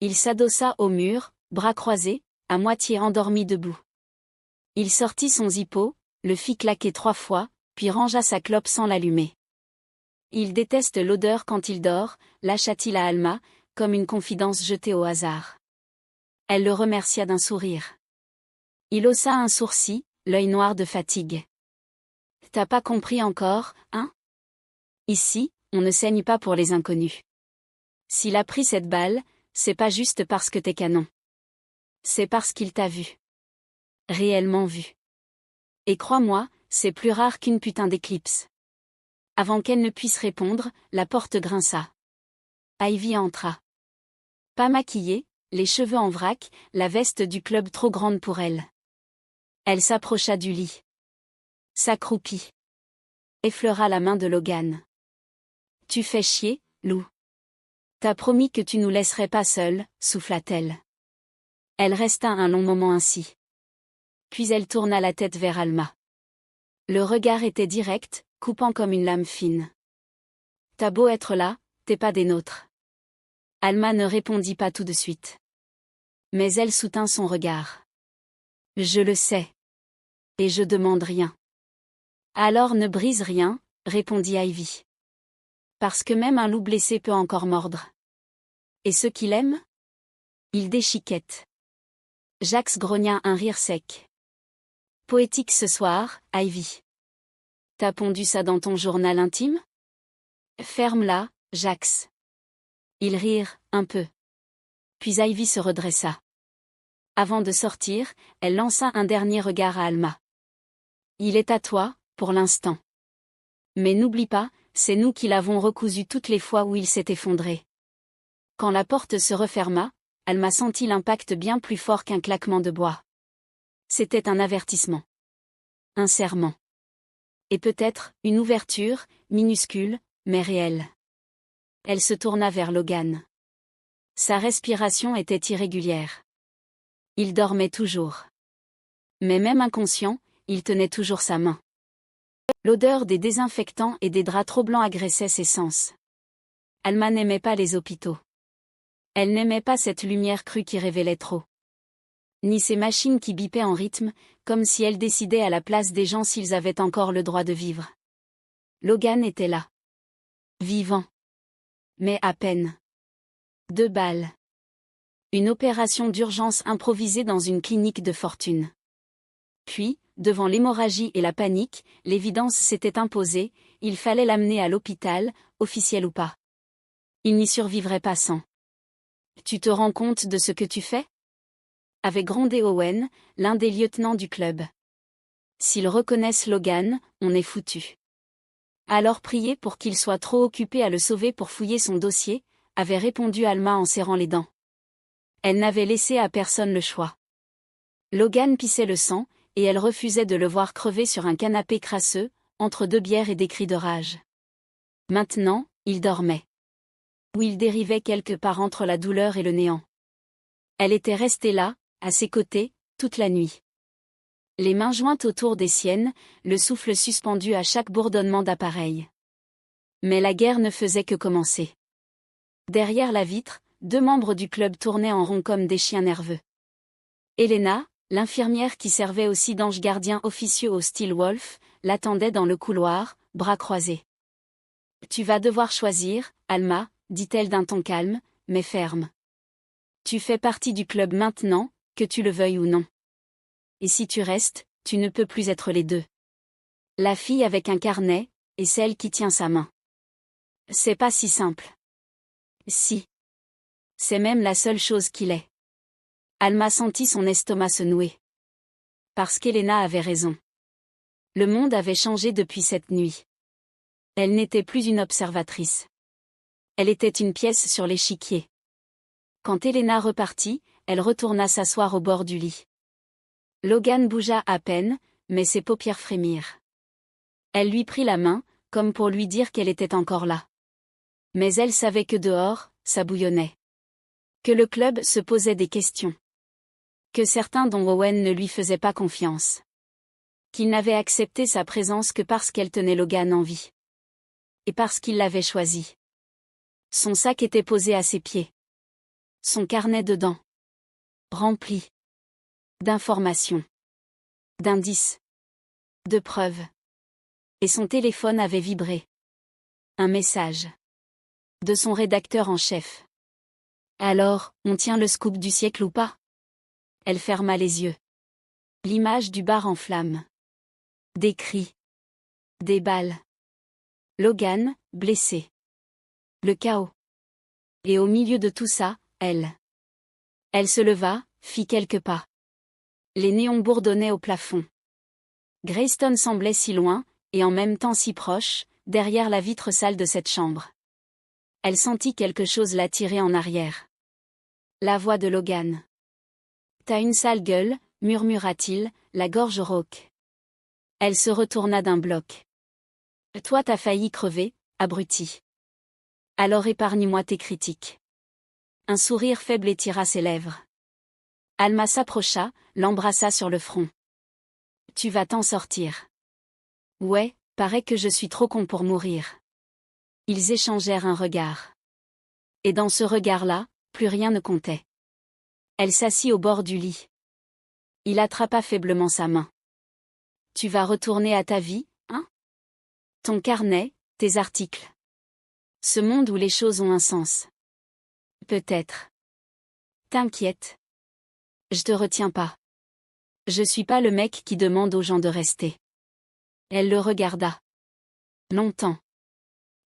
Il s'adossa au mur, bras croisés, à moitié endormi debout. Il sortit son zippo, le fit claquer 3 fois, puis rangea sa clope sans l'allumer. Il déteste l'odeur quand il dort, lâcha-t-il à Alma, comme une confidence jetée au hasard. Elle le remercia d'un sourire. Il haussa un sourcil, l'œil noir de fatigue. T'as pas compris encore, hein? Ici, on ne saigne pas pour les inconnus. S'il a pris cette balle, c'est pas juste parce que t'es canon. C'est parce qu'il t'a vu. Réellement vu. Et crois-moi, c'est plus rare qu'une putain d'éclipse. Avant qu'elle ne puisse répondre, la porte grinça. Ivy entra. Pas maquillée, les cheveux en vrac, la veste du club trop grande pour elle. Elle s'approcha du lit. S'accroupit. Effleura la main de Logan. Tu fais chier, Lou. T'as promis que tu nous laisserais pas seuls, souffla-t-elle. Elle resta un long moment ainsi. Puis elle tourna la tête vers Alma. Le regard était direct, coupant comme une lame fine. T'as beau être là, t'es pas des nôtres. Alma ne répondit pas tout de suite. Mais elle soutint son regard. Je le sais. Et je demande rien. Alors ne brise rien, répondit Ivy. Parce que même un loup blessé peut encore mordre. Et ceux qui l'aiment? Il déchiquette. Jax grogna un rire sec. Poétique ce soir, Ivy. T'as pondu ça dans ton journal intime? Ferme-la, Jax. Ils rirent, un peu. Puis Ivy se redressa. Avant de sortir, elle lança un dernier regard à Alma. Il est à toi, pour l'instant. Mais n'oublie pas, c'est nous qui l'avons recousu toutes les fois où il s'est effondré. Quand la porte se referma, Alma sentit l'impact bien plus fort qu'un claquement de bois. C'était un avertissement. Un serment. Et peut-être, une ouverture, minuscule, mais réelle. Elle se tourna vers Logan. Sa respiration était irrégulière. Il dormait toujours. Mais même inconscient, il tenait toujours sa main. L'odeur des désinfectants et des draps trop blancs agressait ses sens. Alma n'aimait pas les hôpitaux. Elle n'aimait pas cette lumière crue qui révélait trop. Ni ces machines qui bipaient en rythme, comme si elles décidaient à la place des gens s'ils avaient encore le droit de vivre. Logan était là. Vivant. Mais à peine. 2 balles. Une opération d'urgence improvisée dans une clinique de fortune. Puis, devant l'hémorragie et la panique, l'évidence s'était imposée, il fallait l'amener à l'hôpital, officiel ou pas. Il n'y survivrait pas sans. Tu te rends compte de ce que tu fais? Avait grondé Owen, l'un des lieutenants du club. S'ils reconnaissent Logan, on est foutu. Alors priez pour qu'il soit trop occupé à le sauver pour fouiller son dossier, avait répondu Alma en serrant les dents. Elle n'avait laissé à personne le choix. Logan pissait le sang, et elle refusait de le voir crever sur un canapé crasseux, entre 2 bières et des cris de rage. Maintenant, il dormait. Ou il dérivait quelque part entre la douleur et le néant. Elle était restée là, à ses côtés, toute la nuit. Les mains jointes autour des siennes, le souffle suspendu à chaque bourdonnement d'appareil. Mais la guerre ne faisait que commencer. Derrière la vitre, 2 membres du club tournaient en rond comme des chiens nerveux. Elena, l'infirmière qui servait aussi d'ange gardien officieux au Steel Wolf, l'attendait dans le couloir, bras croisés. Tu vas devoir choisir, Alma, dit-elle d'un ton calme, mais ferme. Tu fais partie du club maintenant, que tu le veuilles ou non. Et si tu restes, tu ne peux plus être les deux. La fille avec un carnet, et celle qui tient sa main. C'est pas si simple. Si. C'est même la seule chose qu'il est. Alma sentit son estomac se nouer. Parce qu'Elena avait raison. Le monde avait changé depuis cette nuit. Elle n'était plus une observatrice. Elle était une pièce sur l'échiquier. Quand Elena repartit, elle retourna s'asseoir au bord du lit. Logan bougea à peine, mais ses paupières frémirent. Elle lui prit la main, comme pour lui dire qu'elle était encore là. Mais elle savait que dehors, ça bouillonnait. Que le club se posait des questions. Que certains dont Owen ne lui faisaient pas confiance. Qu'il n'avait accepté sa présence que parce qu'elle tenait Logan en vie. Et parce qu'il l'avait choisi. Son sac était posé à ses pieds. Son carnet dedans. Rempli. D'informations. D'indices. De preuves. Et son téléphone avait vibré. Un message. De son rédacteur en chef. Alors, on tient le scoop du siècle ou pas? Elle ferma les yeux. L'image du bar en flammes. Des cris. Des balles. Logan, blessé. Le chaos. Et au milieu de tout ça, elle. Elle se leva, fit quelques pas. Les néons bourdonnaient au plafond. Greyston semblait si loin, et en même temps si proche, derrière la vitre sale de cette chambre. Elle sentit quelque chose la tirer en arrière. La voix de Logan. T'as une sale gueule, murmura-t-il, la gorge rauque. Elle se retourna d'un bloc. Toi t'as failli crever, abruti. Alors épargne-moi tes critiques. Un sourire faible étira ses lèvres. Alma s'approcha, l'embrassa sur le front. Tu vas t'en sortir. Ouais, paraît que je suis trop con pour mourir. Ils échangèrent un regard. Et dans ce regard-là, plus rien ne comptait. Elle s'assit au bord du lit. Il attrapa faiblement sa main. Tu vas retourner à ta vie, hein? Ton carnet, tes articles. Ce monde où les choses ont un sens. Peut-être. T'inquiète. Je te retiens pas. Je suis pas le mec qui demande aux gens de rester. Elle le regarda. Longtemps.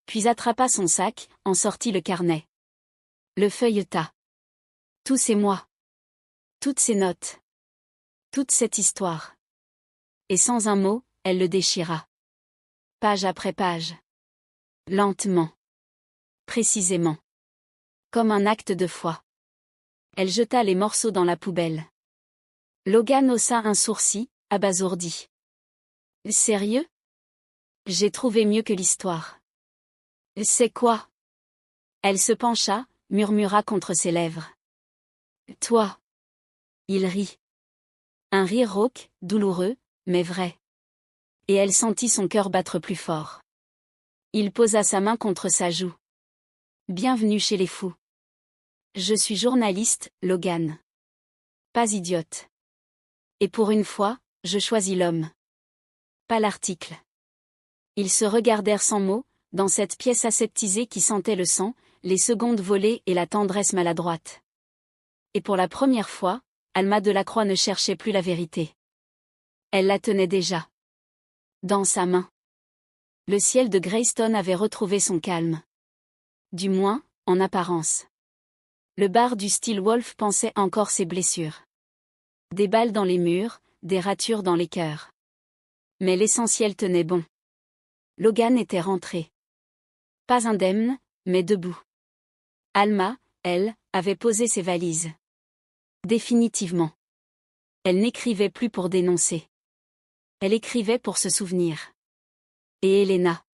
Puis attrapa son sac, en sortit le carnet. Le feuilleta. Tout c'est moi. Toutes ces notes. Toute cette histoire. Et sans un mot, elle le déchira. Page après page. Lentement. Précisément. Comme un acte de foi. Elle jeta les morceaux dans la poubelle. Logan haussa un sourcil, abasourdi. Sérieux? J'ai trouvé mieux que l'histoire. C'est quoi? Elle se pencha, murmura contre ses lèvres. Toi. Il rit. Un rire rauque, douloureux, mais vrai. Et elle sentit son cœur battre plus fort. Il posa sa main contre sa joue. Bienvenue chez les fous. Je suis journaliste, Logan. Pas idiote. Et pour une fois, je choisis l'homme. Pas l'article. Ils se regardèrent sans mots, dans cette pièce aseptisée qui sentait le sang, les secondes volées et la tendresse maladroite. Et pour la première fois, Alma Delacroix ne cherchait plus la vérité. Elle la tenait déjà. Dans sa main. Le ciel de Greystone avait retrouvé son calme. Du moins, en apparence. Le bar du Steel Wolf pansait encore ses blessures. Des balles dans les murs, des ratures dans les cœurs. Mais l'essentiel tenait bon. Logan était rentré. Pas indemne, mais debout. Alma, elle, avait posé ses valises. Définitivement. Elle n'écrivait plus pour dénoncer. Elle écrivait pour se souvenir. Et Helena.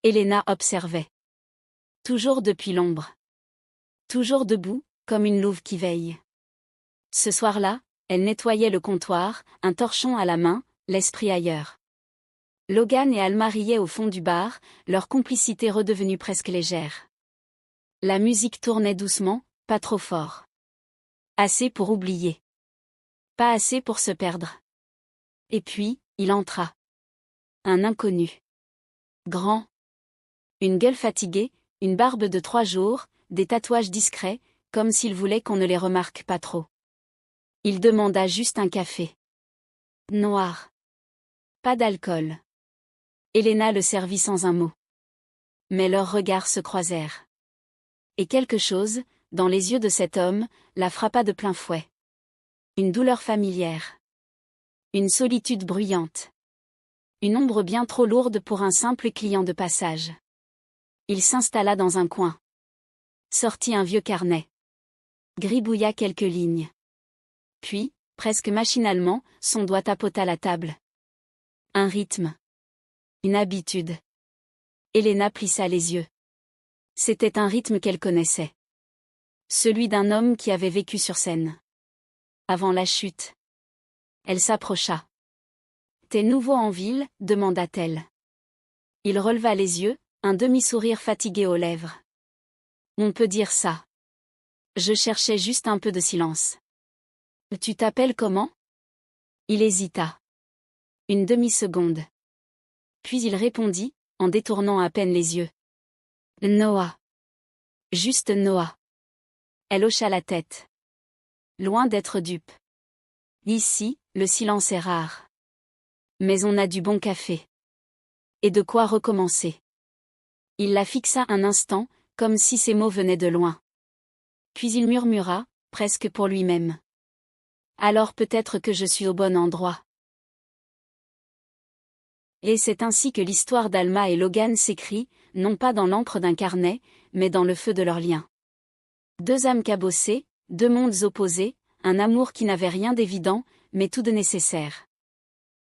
Helena observait. Toujours depuis l'ombre. Toujours debout, comme une louve qui veille. Ce soir-là, elle nettoyait le comptoir, un torchon à la main, l'esprit ailleurs. Logan et Alma riaient au fond du bar, leur complicité redevenue presque légère. La musique tournait doucement, pas trop fort. Assez pour oublier. Pas assez pour se perdre. Et puis, il entra. Un inconnu. Grand. Une gueule fatiguée, une barbe de 3 jours, des tatouages discrets, comme s'il voulait qu'on ne les remarque pas trop. Il demanda juste un café. Noir. Pas d'alcool. Helena le servit sans un mot. Mais leurs regards se croisèrent. Et quelque chose, dans les yeux de cet homme, la frappa de plein fouet. Une douleur familière. Une solitude bruyante. Une ombre bien trop lourde pour un simple client de passage. Il s'installa dans un coin. Sortit un vieux carnet. Gribouilla quelques lignes. Puis, presque machinalement, son doigt tapota la table. Un rythme. Une habitude. Helena plissa les yeux. C'était un rythme qu'elle connaissait. Celui d'un homme qui avait vécu sur scène. Avant la chute. Elle s'approcha. « T'es nouveau en ville ?» demanda-t-elle. Il releva les yeux, un demi-sourire fatigué aux lèvres. « On peut dire ça. Je cherchais juste un peu de silence. »« Tu t'appelles comment ?» Il hésita. Une demi-seconde. Puis il répondit, en détournant à peine les yeux. « Noah. Juste Noah. » Elle hocha la tête. Loin d'être dupe. Ici, le silence est rare. Mais on a du bon café. Et de quoi recommencer. Il la fixa un instant, comme si ces mots venaient de loin. Puis il murmura, presque pour lui-même. Alors peut-être que je suis au bon endroit. Et c'est ainsi que l'histoire d'Alma et Logan s'écrit, non pas dans l'encre d'un carnet, mais dans le feu de leur lien. 2 âmes cabossées, 2 mondes opposés, un amour qui n'avait rien d'évident, mais tout de nécessaire.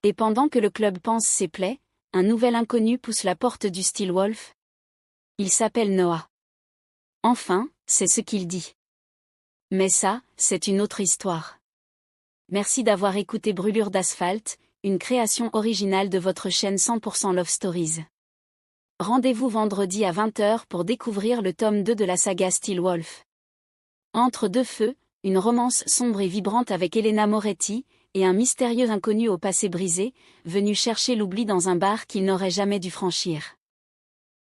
Et pendant que le club pense ses plaies, un nouvel inconnu pousse la porte du Steelwolf. Il s'appelle Noah. Enfin, c'est ce qu'il dit. Mais ça, c'est une autre histoire. Merci d'avoir écouté Brûlure d'asphalte, une création originale de votre chaîne 100% Love Stories. Rendez-vous vendredi à 20 h pour découvrir le tome 2 de la saga Steelwolf. Entre deux feux, une romance sombre et vibrante avec Elena Moretti, et un mystérieux inconnu au passé brisé, venu chercher l'oubli dans un bar qu'il n'aurait jamais dû franchir.